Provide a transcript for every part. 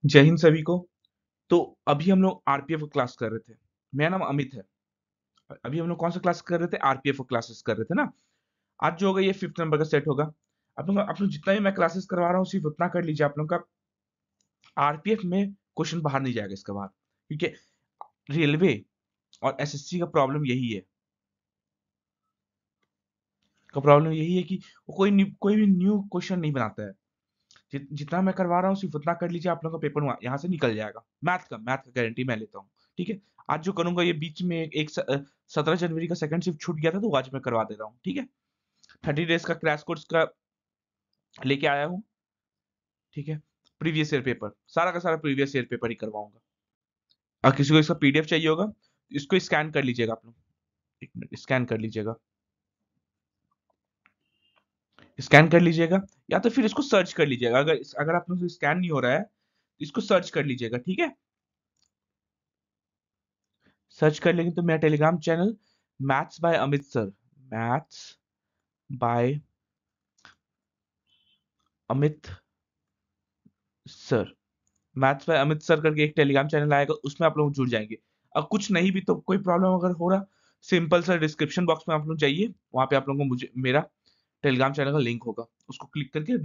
जय हिंद सभी को। तो अभी हम लोग आरपीएफ क्लास कर रहे थे। मेरा नाम अमित है। अभी हम लोग कौन सा क्लास कर रहे थे? आरपीएफ क्लासेस कर रहे थे ना। आज जो होगा ये 5th नंबर का सेट होगा। आप लोग जितना भी मैं क्लासेस करवा रहा हूँ सिर्फ उतना कर लीजिए। आप लोग का आरपीएफ में क्वेश्चन बाहर नहीं जाएगा इसके बाद, क्योंकि रेलवे और एसएससी का प्रॉब्लम यही है। कि वो कोई भी न्यू क्वेश्चन नहीं बनाता है। जितना मैं करवा रहा हूँ सिर्फ उतना कर लीजिए, आप लोगों का पेपर यहाँ से निकल जाएगा। मैथ का गारंटी मैं लेता हूँ। ठीक है। आज जो करूंगा ये बीच में 17 जनवरी का सेकंड शिफ्ट छूट गया था, तो आज मैं करवा दे रहा हूँ। ठीक है। 30 डेज का क्रैश कोर्स का लेके आया हूँ। ठीक है। प्रीवियस ईयर पेपर, सारा का सारा प्रीवियस ईयर पेपर ही करवाऊंगा। और किसी को इसका पीडीएफ चाहिए होगा, इसको स्कैन कर लीजिएगा आप लोग। 1 मिनट, स्कैन कर लीजिएगा। स्कैन कर लीजिएगा, या तो फिर इसको सर्च कर लीजिएगा। अगर आप लोग से स्कैन नहीं हो रहा है तो इसको सर्च कर लीजिएगा। ठीक है। सर्च कर लेंगे तो मेरा Telegram channel maths by Amit sir, maths by Amit sir, maths by Amit sir करके एक टेलीग्राम चैनल आएगा, उसमें आप लोग जुड़ जाएंगे। अब कुछ नहीं भी तो कोई प्रॉब्लम अगर हो रहा, सिंपल सा डिस्क्रिप्शन बॉक्स में आप लोग जाइए, वहां पे आप लोगों को मुझे मेरा टेलीग्राम चैनल का लिंक होगा, उसको क्लिक करके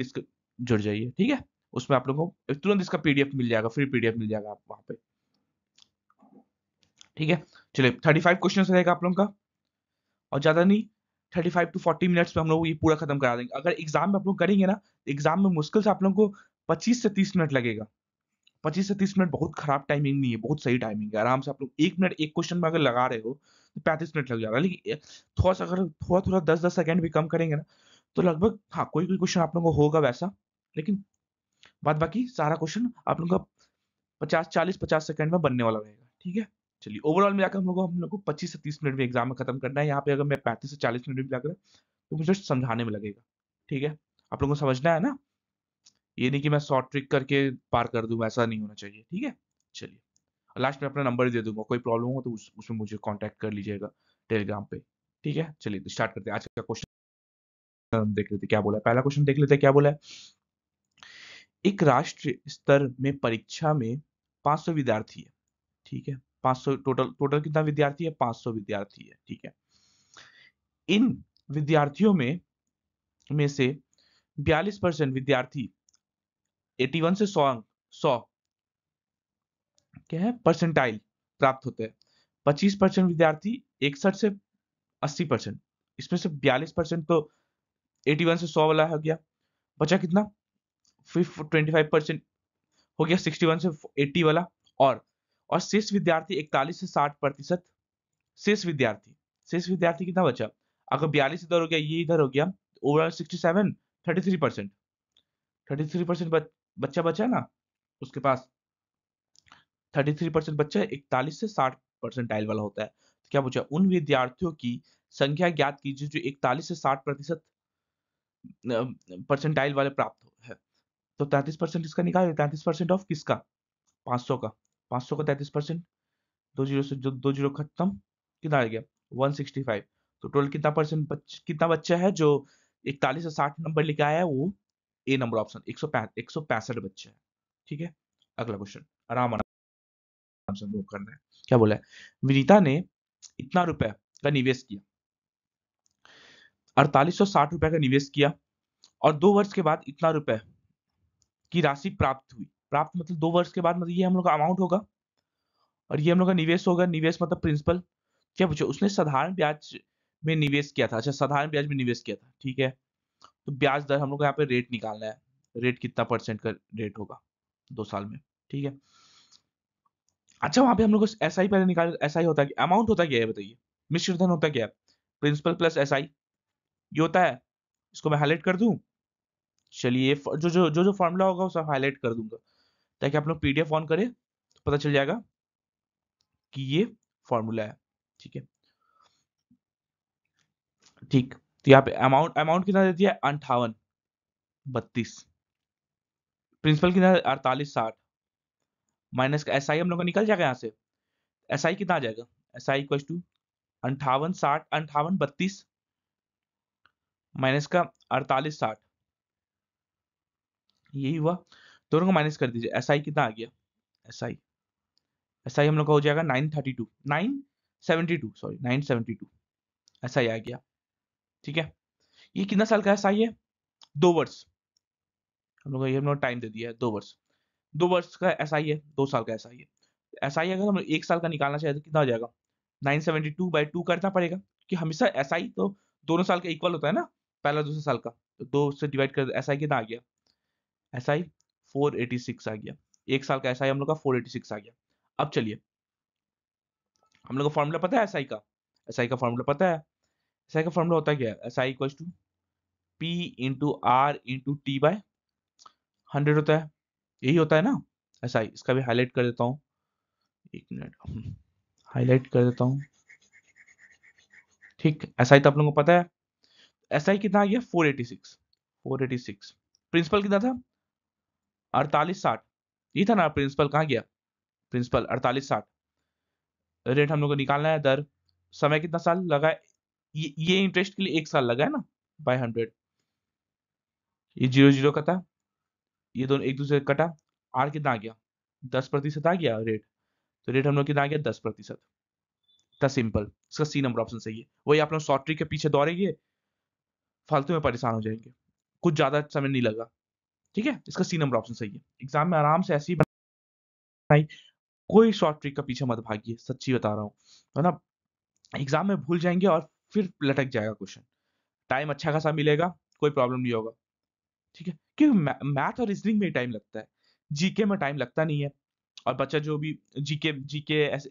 जुड़ जाइए। ठीक है। उसमें आप लोगों को तुरंत इसका पीडीएफ मिल जाएगा, फ्री पीडीएफ मिल जाएगा आप वहां पे। ठीक है। चलिए 35 क्वेश्चन रहेगा आप लोगों का, और ज्यादा नहीं, 35 to 40 मिनट्स में हम लोग ये पूरा खत्म करा देंगे। अगर एग्जाम में आप लोग करेंगे ना, एग्जाम में मुश्किल से आप लोगों को 25 से 30 मिनट लगेगा। 25 से 30 मिनट बहुत खराब टाइमिंग नहीं है, बहुत सही टाइमिंग है। आराम से आप लोग 1 मिनट एक क्वेश्चन में अगर लगा रहे हो तो 35 मिनट लग जाएगा। लेकिन थोड़ा सा अगर थोड़ा थोड़ा 10-10 सेकंड भी कम करेंगे ना, तो लगभग, हाँ, कोई कोई क्वेश्चन आप लोगों को होगा वैसा, लेकिन बाद बाकी सारा क्वेश्चन आप लोगों का 50 40 50 सेकंड में बनने वाला रहेगा। ठीक है। चलिए ओवरऑल मिलाकर हम लोग को 25 से 30 मिनट में एग्जाम में खत्म करना है। यहाँ पे अगर मैं 35 से 40 मिनट भी लग रहा है तो मुझे समझाने में लगेगा। ठीक है। आप लोगों को समझना है ना, ये नहीं कि मैं शॉर्ट ट्रिक करके पार कर दूं, ऐसा नहीं होना चाहिए। ठीक है। चलिए, लास्ट में अपना नंबर दे दूंगा, कोई प्रॉब्लम हो तो उसमें मुझे कांटेक्ट कर लीजिएगा टेलीग्राम पे। ठीक है। चलिए स्टार्ट करते हैं आज का क्वेश्चन। देख लेते हैं क्या बोला है। पहला क्वेश्चन देख लेते हैं क्या बोला है। एक राष्ट्रीय स्तर में परीक्षा में 500 विद्यार्थी है। ठीक है। 500 टोटल, कितना विद्यार्थी है? 500 विद्यार्थी है। ठीक है। इन विद्यार्थियों में से 42% विद्यार्थी 81 से 100 अंक, 100 क्या है, परसेंटाइल प्राप्त होते हैं। 25% विद्यार्थी 61 से 80%। इसमें से 42% तो 81 से 100 वाला हो गया। बचा कितना? 25% हो गया 61 से 80 वाला। और और शेष विद्यार्थी 41 से 60%। शेष विद्यार्थी कितना बचा? अगर 42 इधर हो गया, ये इधर हो गया, ओवरऑल 67, 33%। 33% बच्चा बचा ना उसके पास। 33% बच्चा 41 से 60% वाला होता है। तो क्या पूछा? उन विद्यार्थियों की संख्या ज्ञात कीजिए जो 41 से 60% परसेंटाइल वाले प्राप्त है। तो 33% इसका निकाल, 33% ऑफ किसका? 500 का। 500 का 33%, 2 जीरो से जो 2 जीरो खत्म, कितना आ गया? 165। तो टोटल कितना बच्चा है जो 41 से 60 नंबर लेके आया है? वो ए नंबर ऑप्शन 165 बच्चे हैं। ठीक है। अगला क्वेश्चन, आराम आराम से मूव करना है। क्या बोला है? विनीता ने इतना रुपए का निवेश किया, 4860 रुपए का निवेश किया, और 2 वर्ष के बाद इतना रुपए की राशि प्राप्त हुई। प्राप्त मतलब 2 वर्ष के बाद, मतलब ये हम लोग का अमाउंट होगा, और ये हम लोग का निवेश होगा। निवेश मतलब प्रिंसिपल। क्या पूछो? उसने साधारण ब्याज में निवेश किया था। अच्छा, साधारण ब्याज में निवेश किया था। ठीक है। तो ब्याज दर हम लोग को यहाँ पे रेट निकालना है। रेट कितना परसेंट का रेट होगा 2 साल में? ठीक है। अच्छा, वहां पे हम लोग को एसआई पहले निकाल, एसआई होता है, अमाउंट होता क्या है बताइए? मिश्र धन होता क्या है? प्रिंसिपल प्लस एसआई, ये होता है। इसको मैं हाईलाइट कर दूं। चलिए जो फॉर्मूला होगा वो सब हाईलाइट कर दूंगा, ताकि आप लोग पीडीएफ ऑन करें तो पता चल जाएगा कि ये फॉर्मूला है। ठीक है। ठीक। तो यहाँ पे अमाउंट अमाउंट कितना दे दिया? 5832। प्रिंसिपल कितना? 4860। माइनस का एसआई हम लोग का निकल जाएगा यहाँ से। एसआई कितना आ जाएगा? एसआई इक्वल टू 5860, 5832 माइनस का 4860, यही हुआ। दोनों को माइनस कर दीजिए। एस आई कितना आ गया? एस आई हम लोग का हो जाएगा 932 972 सॉरी 972 एस आई आ गया। ठीक है, ये कितना साल का एस आई है? 2 वर्ष। हम लोग को ये हम लोग टाइम दे दिया है 2 वर्ष। 2 वर्ष का एस आई है, 2 साल का एस आई है। एस आई अगर हम लोग 1 साल का निकालना चाहे तो कितना हो जाएगा? 972/2 करना पड़ेगा कि हमेशा एस आई तो दोनों साल का इक्वल होता है ना, पहला दूसरा साल का, तो 2 से डिवाइड कर एस आई कितना आ गया? एस आई 486 आ गया। 1 साल का एस आई हम लोग का 486 आ गया। अब चलिए, हम लोग को फॉर्मूला पता है एस आई का? एस आई का फॉर्मूला पता है? एस आई का फॉर्मूला होता है क्या? S I equal to P into R into T by 100 होता है, यही होता है ना एस आई। इसका भी हाईलाइट कर देता हूँ, 1 मिनट हाईलाइट कर देता हूँ। ठीक, एस आई तो आप लोगों को पता है। एस आई कितना आ गया? 486। प्रिंसिपल कितना था? 4860। ये था ना प्रिंसिपल, कहाँ गया प्रिंसिपल? 4860। रेट हम लोग को निकालना है, दर, समय कितना साल लगा है? ये इंटरेस्ट के लिए 1 साल लगा है ना, बाय 100। ये 0 0 का था, ये दोनों एक दूसरे का कटा। आर कितना आ गया? 10% आ गया रेट। तो रेट हम लोग कितना आ गया? 10%। इतना सिंपल। इसका सी नंबर ऑप्शन सही है। वही आप लोग शॉर्ट ट्रिक के पीछे दौड़ेंगे, फालतू में परेशान हो जाएंगे, कुछ ज्यादा समय नहीं लगा। ठीक है, इसका सी नंबर ऑप्शन सही है। एग्जाम में आराम से ऐसी बनाई, कोई शॉर्ट ट्रिक का पीछे मत भागिए, सच्ची बता रहा हूँ, है ना। एग्जाम में भूल जाएंगे और फिर लटक जाएगा क्वेश्चन। टाइम अच्छा खासा मिलेगा, कोई प्रॉब्लम नहीं होगा। ठीक है, क्योंकि मैथ और रीजनिंग में टाइम लगता है, जीके में टाइम लगता नहीं है। और बच्चा जो भी जीके जीके ऐसे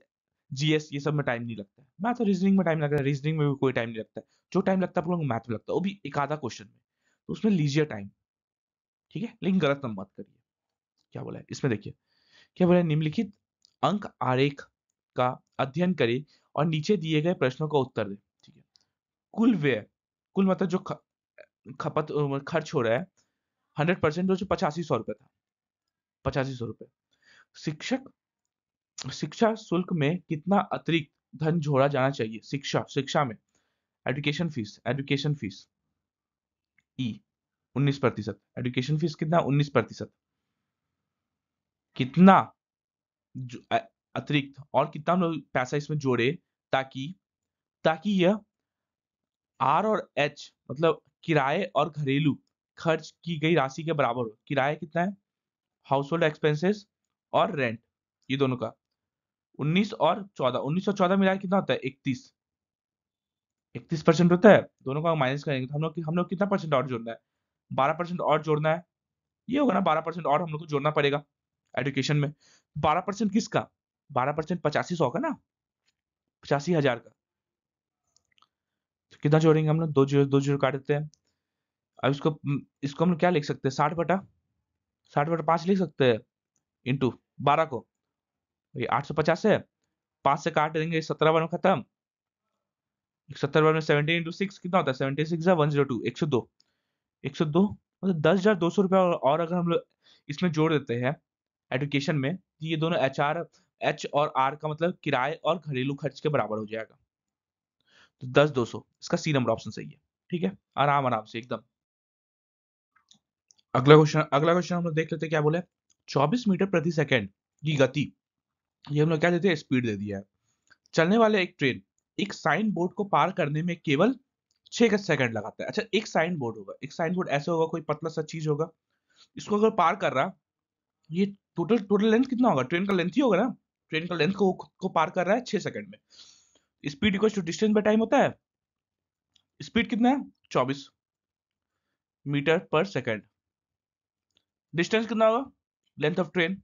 जीएस ये सब में टाइम नहीं लगता है, मैथ और रीजनिंग में टाइम लगता है। रीजनिंग में भी कोई टाइम नहीं लगता है, जो टाइम लगता है आप लोगों को मैथ में लगता है, वो भी एक आधा क्वेश्चन में, तो उसमें लीजिए टाइम। ठीक है, लेकिन गलत नंबर मत करिए। क्या बोला है इसमें, देखिए क्या बोला है, निम्नलिखित अंक आरेख का अध्ययन करे और नीचे दिए गए प्रश्नों का उत्तर दे। ठीक है, कुल व्यय, कुल मतलब जो खपत खर्च हो रहा है 100%, जो 8500 रुपये था, 8500 रुपये। शिक्षक शिक्षा शुल्क में कितना अतिरिक्त धन जोड़ा जाना चाहिए? शिक्षा में एजुकेशन फीस ई 19%। एजुकेशन फीस कितना? 19%। कितना अतिरिक्त और कितना हम लोग पैसा इसमें जोड़े ताकि ताकि यह आर और एच मतलब किराए और घरेलू खर्च की गई राशि के बराबर हो। किराया कितना है? हाउस होल्ड एक्सपेंसेस और रेंट, ये दोनों का 19 और 14 मिला के कितना होता है? 31% होता है। दोनों का माइनस करेंगे तो हम लोग कितना परसेंट और जोड़ना है? 12% और जोड़ना है। ये होगा ना, 12% और हम लोग को जोड़ना पड़ेगा एजुकेशन में। 12% किसका? 12% 8500 का ना, 85,000 का। तो कितना जोड़ेंगे हम लोग? 2 जीरो काट देते हैं। अब इसको हम लोग क्या लिख सकते हैं? 60/5 लिख सकते हैं, इंटू 12 को। ये 850 है, 5 से काट देंगे, 17 बार में खत्म। 70 बार में 17 × 6 कितना होता है? 76 102 102 102 मतलब 10,200 रुपया। और अगर हम लोग इसमें जोड़ देते हैं एजुकेशन में, तो ये दोनों एच और आर का मतलब किराए और घरेलू खर्च के बराबर हो जाएगा। तो 10,200, इसका सी नंबर ऑप्शन सही है। ठीक है, आराम आराम से एकदम। अगला क्वेश्चन हम लोग देख लेते हैं, क्या बोले? 24 मीटर प्रति सेकेंड की गति, ये हम लोग क्या देते हैं? स्पीड दे दिया है। चलने वाले एक ट्रेन एक साइन बोर्ड को पार करने में केवल 6 सेकंड लगाता है। अच्छा, एक साइन बोर्ड होगा, एक साइन बोर्ड ऐसे होगा, कोई पतला सा चीज होगा, इसको अगर पार कर रहा, ये टोटल टोटल लेंथ कितना होगा? ट्रेन का लेंथ ही होगा ना। ट्रेन का लेंथ को पार कर रहा है 6 सेकंड में। Speed equal to distance by time होता है। स्पीड कितना है? 24 मीटर पर सेकंड। डिस्टेंस कितना होगा? Length of train.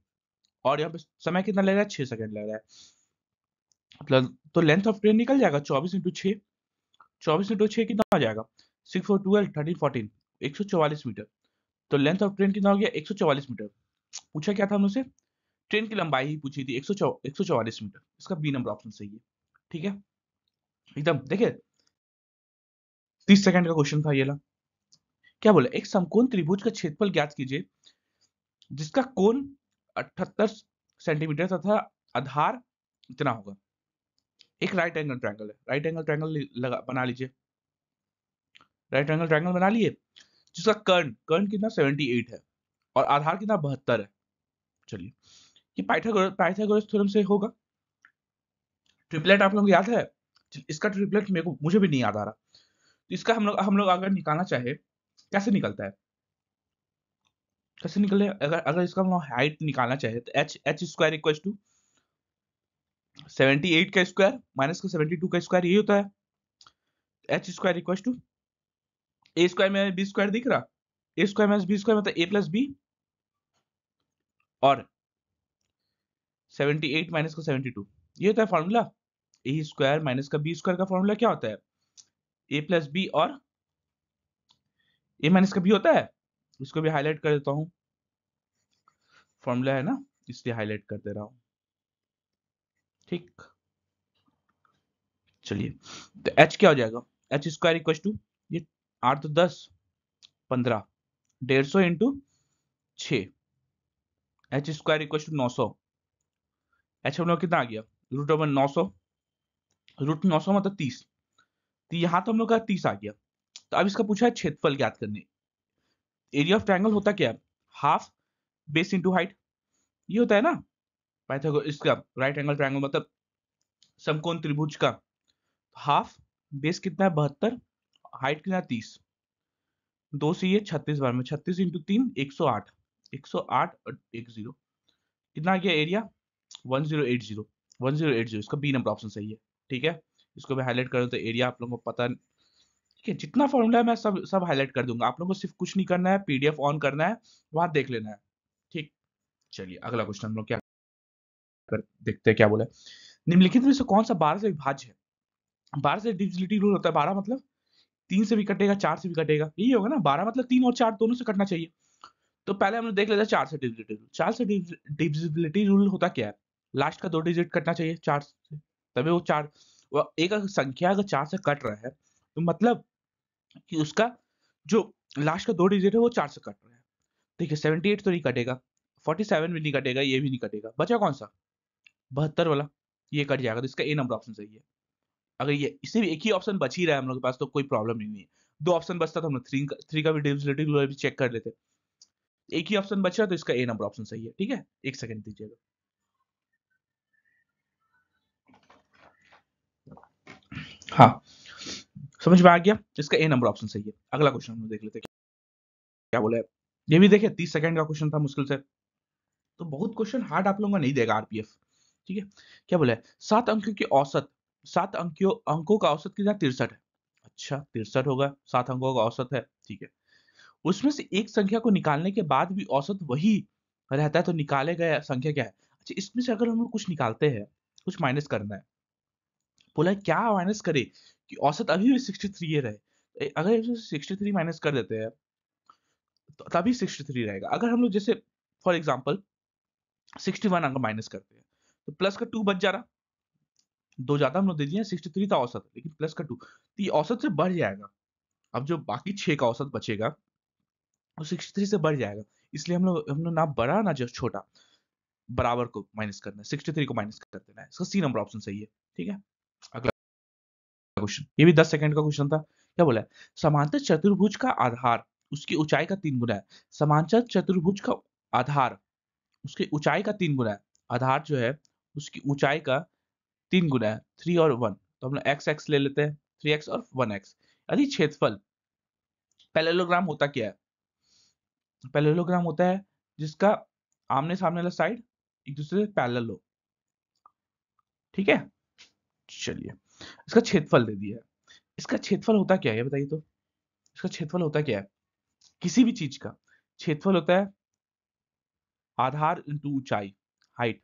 और यहाँ पे समय कितना ले रहा है? 6 सेकंड ले रहा है। मतलब तो लेंथ ऑफ ट्रेन निकल जाएगा 24 × 6। 24 × 6 कितना हो जाएगा? 6 4 12 13 14 144 मीटर। तो लेंथ ऑफ ट्रेन कितना हो गया? 144 मीटर। पूछा क्या था हमसे? ट्रेन की लंबाई ही पूछी थी, 144 मीटर। इसका बी नंबर ऑप्शन सही है। ठीक है, एकदम देखिए 30 सेकंड का क्वेश्चन था ये ला। क्या बोले? एक समकोण त्रिभुज का क्षेत्रफल ज्ञात कीजिए जिसका कोण 78 सेंटीमीटर तथा आधार इतना होगा। एक राइट एंगल ट्रायंगल है, राइट एंगल ट्रायंगल बना लीजिए। राइट एंगल ट्रायंगल बना लिए, जिसका कर्ण कर्ण कितना? 78 है। और आधार कितना 72 है। चलिए, ये पाइथागोरस थ्योरम से होगा। ट्रिपलेट आप लोगों को याद है? इसका ट्रिपलेट मुझे भी नहीं याद आ रहा। तो इसका हम लोग अगर निकालना चाहे, कैसे निकलता है? कैसे निकले? अगर अगर इसका हम लोग हाइट निकालना चाहे तो एच स्क्वायर इक्वल टू 78 का स्क्वायर माइनस का 72 का स्क्वायर, यही होता है। H square equal to A square में बी स्क्वायर दिख रहा, A square minus B square मतलब ए प्लस बी, और 78 माइनस का 72, ये होता है फॉर्मूला। ए स्क्वायर माइनस का बी स्क्वायर का फॉर्मूला क्या होता है? ए प्लस बी और ए माइनस का बी होता है। इसको भी हाईलाइट कर देता हूँ, फॉर्मूला है ना, इसलिए हाईलाइट कर दे रहा हूँ। ठीक, चलिए, तो एच क्या हो जाएगा? एच स्क्वायर इक्वल टू, ये 8 तो 10 15, 150 into 6, H square equal to 900। H हम लोग कितना आ गया? रूट ओवर 900, रूट 900 मतलब 30, तो यहाँ तो हम लोग का 30 आ गया। तो अब इसका पूछा है क्षेत्रफल ज्ञात करने। एरिया ऑफ ट्रायंगल होता क्या है? हाफ बेस इंटू हाइट, ये होता है ना पाइथागोरस इसका राइट एंगल ट्रायंगल, मतलब समकोण त्रिभुज का हाफ बेस कितना है 72, हाइट कितना है 30, 2 से ये 36 बार में 36 इंटू 3 108, 108 और 10 कितना आ गया एरिया? 1080, 1080, इसका बी नंबर ऑप्शन सही है। ठीक है, इसको भी हाईलाइट कर दो तो एरिया आप लोगों को पता। ठीक है, जितना फॉर्मूला है मैं सब हाईलाइट कर दूंगा, आप लोगों को सिर्फ कुछ नहीं करना है, पीडीएफ ऑन करना है, वहां देख लेना है। ठीक, चलिए अगला क्वेश्चन हम लोग क्या देखते हैं क्या बोला है। निम्नलिखित में से कौन सा 12 से विभाज्य है? 12 से डिविजिबिलिटी रूल होता है, 12 मतलब 3 से भी कटेगा 4 से भी कटेगा, यही होगा ना। 12 मतलब 3 और 4 दोनों से कटना चाहिए। तो पहले हम लोग देख लेते हैं 4 से डिविजिबिलिटी रूल। 4 से डिविजिबिलिटी रूल होता क्या है? लास्ट का 2 डिजिट कटना चाहिए 4 से, तभी वो 4, एक अगर संख्या अगर 4 से कट रहा है तो मतलब कि उसका जो लास्ट का 2 डिजिट है वो 4 से कट रहा है। देखिए 78 तो नहीं कटेगा, 47 भी नहीं कटेगा, ये भी नहीं कटेगा, बचा कौन सा? 72 वाला, ये कट जाएगा, तो इसका ए नंबर ऑप्शन सही है। अगर ये इससे भी एक ही ऑप्शन बच ही रहा है हम लोग के पास तो कोई प्रॉब्लम ही नहीं है। 2 ऑप्शन बचता तो हम लोग 3 का भी डिविजिबिलिटी भी चेक कर लेते। एक ही ऑप्शन बचा तो इसका ए नंबर ऑप्शन सही है। ठीक है, एक सेकंड दीजिएगा। हाँ, समझ में आ गया, इसका ए नंबर ऑप्शन सही है। अगला क्वेश्चन हम लोग देख लेते हैं क्या बोला है। ये भी देखिए 30 सेकंड का क्वेश्चन था मुश्किल से, तो बहुत क्वेश्चन हार्ड आप लोगों को नहीं देगा आरपीएफ। ठीक है, क्या बोला है? 7 अंकों की औसत, 7 अंकों का औसत कितना? 63 है। अच्छा 63 होगा, 7 अंकों का औसत है। ठीक है, उसमें से एक संख्या को निकालने के बाद भी औसत वही रहता है, तो निकाले गए संख्या क्या है? अच्छा, इसमें से अगर हम लोग कुछ निकालते हैं, कुछ माइनस करना है, बोला है क्या माइनस करे कि औसत अभी भी 63 ये रहे। अगर इसमें से 63 माइनस कर देते हैं तो तभी 63 रहेगा। अगर हम लोग जैसे फॉर एग्जांपल 61 अगर माइनस करते हैं तो प्लस का 2 बच जा रहा, दो ज्यादा हम लोग दे दिए, 63 था औसत, लेकिन प्लस का 2, तो ये औसत से बढ़ जाएगा। अब जो बाकी 6 का औसत बचेगा वो 63 से बढ़ जाएगा। इसलिए हम लोग ना बड़ा ना जो छोटा, बराबर को माइनस करना है, 63 को माइनस कर देना है। इसका सी नंबर ऑप्शन सही है। ठीक है, अगला क्वेश्चन, ये भी 10 सेकंड का क्वेश्चन था। क्या बोला है? समांतर चतुर्भुज का आधार उसकी ऊंचाई का 3 गुना है। समांतर चतुर्भुज का आधार उसकी ऊंचाई का 3 गुना है। आधार जो है उसकी ऊंचाई का 3 गुना है, 3 और 1, तो हम लोग एक्स एक्स ले लेते हैं, 3x और 1x। यदि क्षेत्रफल, पैरेललोग्राम होता क्या है? पैरेललोग्राम होता है जिसका आमने सामने वाला साइड एक दूसरे से पैरेलल हो। ठीक है, चलिए, इसका क्षेत्रफल दे दिया है। इसका क्षेत्रफल होता क्या है ये बताइए तो? इसका क्षेत्रफल होता क्या है? किसी भी चीज का क्षेत्रफल होता है आधार इंटू ऊंचाई, हाइट,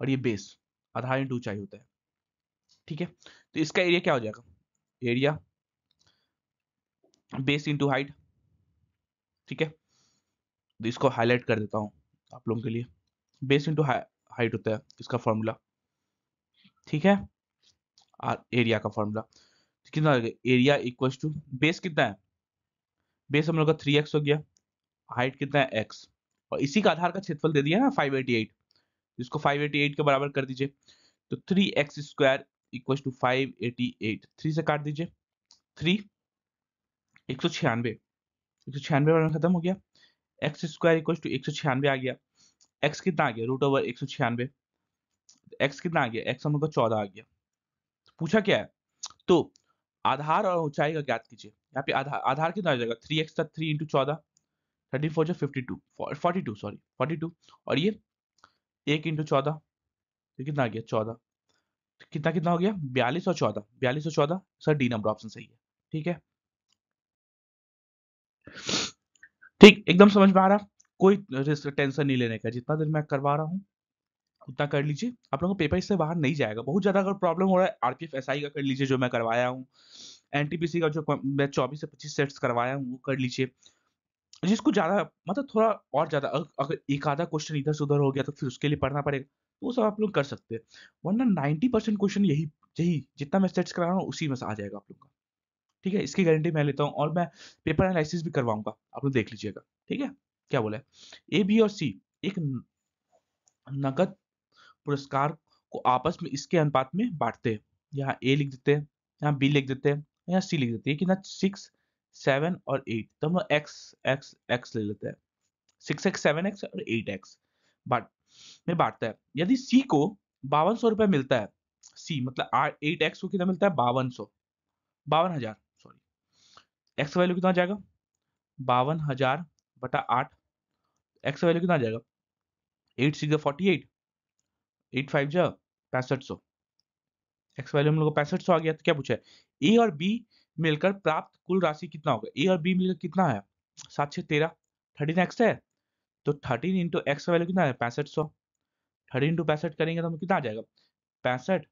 और ये बेस, आधार इंटू ऊंचाई होता है। ठीक है, तो इसका एरिया क्या हो जाएगा? Area base into height. ठीक है, तो इसको हाईलाइट कर देता हूं आप लोगों के लिए। बेस इंटू हाइट होता है इसका फॉर्मूला। ठीक है, और एरिया का फॉर्मूला कितना हो गया? एरिया इक्वल टू बेस कितना है? बेस हम लोग का 3x हो गया, हाइट कितना है x, और इसी का आधार का क्षेत्रफल दे दिया ना 588, इसको 588 के बराबर कर दीजिए। तो 3x स्क्वायर इक्वल टू 588, 3 से काट दीजिए, 3 196, 196 में खत्म हो गया। एक्स स्क्वायर इक्वल टू 196 आ गया। एक्स कितना आ गया, रूट ओवर 196। एक्स कितना आ गया, एक्स हम लोग का 14 आ गया। पूछा क्या है, तो आधार और ऊंचाई का ज्ञात कीजिए। यहाँ पे आधार आधार कितना आ जाएगा, 3x का 3 इंटू 14, 34 जो 52 42 सॉरी 42, और ये 1 इंटू 14, तो कितना आ गया 14, कितना कितना हो गया 42 और 14, 42 और 14 सर, डी नंबर ऑप्शन सही है। ठीक है, ठीक एकदम समझ में आ रहा, कोई टेंशन नहीं लेने का, जितना देर मैं करवा रहा हूँ उतना कर लीजिए। आप लोगों का पेपर इससे बाहर नहीं जाएगा। बहुत ज्यादा अगर प्रॉब्लम हो रहा है, आरपीएफ एसआई का कर लीजिए जो मैं करवाया हूँ, एनटीपीसी का जो मैं 24 से 25 सेट्स करवाया हूँ वो कर लीजिए। जिसको ज्यादा मतलब थोड़ा और ज्यादा अगर एक आधा क्वेश्चन इधर से उधर हो गया तो फिर उसके लिए पढ़ना पड़ेगा, तो वो सब आप लोग कर सकते हैं। वरना 90% क्वेश्चन यही यही जितना मैं सेट्स करा रहा हूँ उसी में से आ जाएगा आप लोग का। ठीक है, इसकी गारंटी मैं लेता हूँ, और मैं पेपर एनालिसिस भी करवाऊंगा, आप लोग देख लीजिएगा। ठीक है, क्या बोला है, ए बी और सी एक नगद पुरस्कार को आपस में इसके अनुपात में बांटते हैं। यहाँ ए लिख देते हैं, यहाँ बी लिख देते हैं, यहाँ सी लिख देते हैं, कितना 6 7 और 8, तो हम लोग एक्स एक्स एक्स ले लेते हैं। 6x 7x और 8x बाट में बांटता है। यदि सी को 5200 रुपए मिलता है, सी मतलब 8x को कितना मिलता है 5200, 52,000 सॉरी, एक्स वैल्यू कितना आ जाएगा 52,000 बटा 8, एक्स वैल्यू कितना आ जाएगा 8 6 48, 8 5 जा 6500, एक्स वैल्यू हम लोग को 6500 आ गया। तो क्या पूछा है, ए और बी मिलकर प्राप्त कुल राशि कितना होगा, ए और बी मिलकर कितना है 7 6 13, 13x है, तो 13 इंटू एक्स वैल्यू कितना है 6500, 13 इंटू 65 करेंगे तो हमें कितना आ जाएगा 65,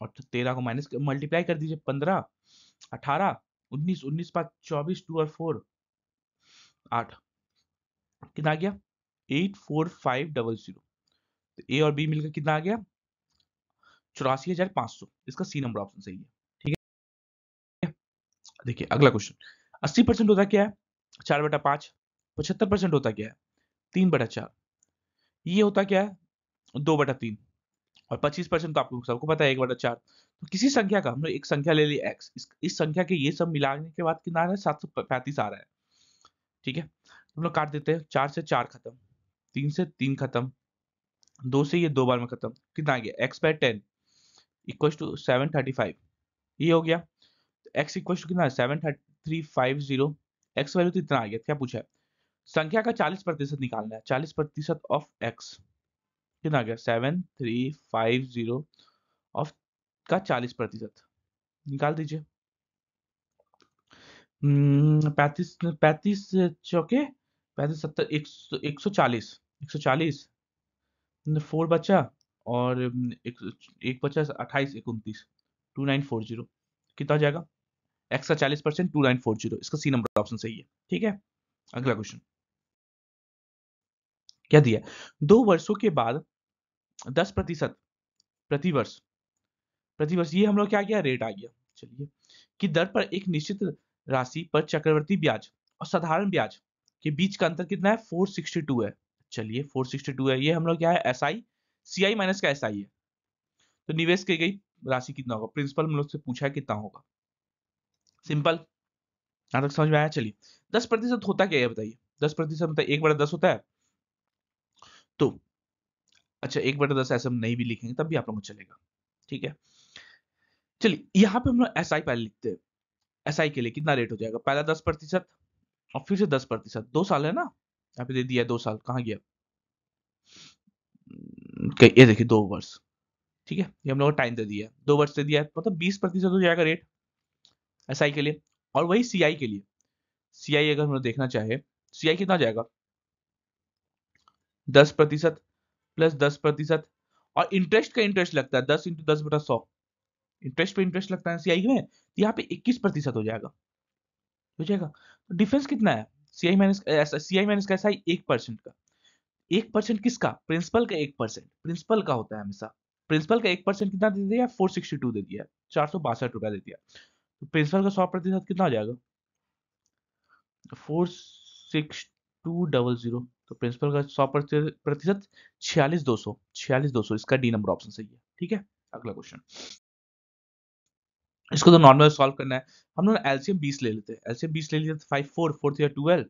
और 13 को माइनस मल्टीप्लाई कर दीजिए, 15 18 19, 19 5 24, 2 और 4 8, कितना आ गया 84500। तो ए और बी मिलकर कितना आ गया 84,500, इसका सी नंबर ऑप्शन सही है। ठीक है, देखिए अगला क्वेश्चन, 80% होता क्या है 4/5, 75% होता क्या है 3/4, ये होता क्या है 2/3, और 25% तो आपको सबको पता है 1/4। तो किसी संख्या का हमने एक संख्या ले ली x, इस संख्या के ये सब मिलाने के बाद कितना आ रहा है 735 आ रहा है। ठीक है, हम लोग काट देते हैं, 4 से 4 खत्म, 3 से 3 खत्म, 2 से ये 2 बार में खत्म, कितना आ गया x/10 इक्वल टू 735, ये हो गया। x इक्वल टू कितना है 73350, x वैल्यू तो इतना आ गया। क्या पूछा है, संख्या का 40% निकालना है, 40% ऑफ x कितना आ गया 7350 ऑफ का 40% निकाल दीजिए। 35 35 चौके 35 70 140, 140 फोर बचा, और एक बचा 28 29, 2940, कितना हो जाएगा एक्स का 40% 2940, इसका सी नंबर ऑप्शन सही है। ठीक है, अगला क्वेश्चन क्या दिया है? 2 वर्षों के बाद 10% प्रतिवर्ष, प्रतिवर्ष ये हम लोग क्या किया रेट आ गया, चलिए, कि दर पर एक निश्चित राशि पर चक्रवृद्धि ब्याज और साधारण ब्याज के बीच का अंतर कितना है 462 है। चलिए 462 है, ये हम लोग क्या है S I C I minus का एस आई है। तो निवेश की गई राशि कितना होगा, प्रिंसिपल हम लोग से पूछा है कितना होगा, सिंपल, यहां तक समझ में आया। चलिए 10% होता क्या है बताइए, 10% मतलब 1/10 होता है, तो अच्छा 1/10 ऐसे हम नहीं भी लिखेंगे तब भी आप लोगों को चलेगा। ठीक है, चलिए यहाँ पे हम लोग एस आई पहले लिखते हैं, एस आई के लिए कितना रेट हो जाएगा, पहला 10% और फिर से 10%, 2 साल है ना, यहाँ पे दे दिया 2 साल, कहाँ गया ये देखिए 2 वर्ष। ठीक है, ये हम लोग को टाइम दे दिया है, 2 वर्ष दे दिया है, मतलब 20% हो जाएगा रेट एसआई के लिए। और वही सीआई के लिए, सीआई अगर हम लोग देखना चाहे, सीआई कितना जाएगा 10% प्लस 10%, और इंटरेस्ट का इंटरेस्ट लगता है 10 इंटू 10/100, इंटरेस्ट पे इंटरेस्ट लगता है सीआई में, तो यहाँ पे 21% हो जाएगा। तो डिफरेंस कितना है सीआई माइनस का एसआई 1% का, 1% किसका, प्रिंसिपल का 1%, प्रिंसिपल का होता है हमेशा, प्रिंसिपल का 1% कितना दे दिया 462 दे दिया, 462 दे दिया, तो प्रिंसिपल का 100% कितना हो जाएगा 46200, तो प्रिंसिपल का 100% 46,200, 46,200, इसका डी नंबर ऑप्शन सही है। ठीक है, अगला क्वेश्चन, इसको तो नॉर्मल सॉल्व करना है, हम लोग एलसीएम 20 ले लेते हैं, एलसीएम 20 ले लिया तो 5 4 4 12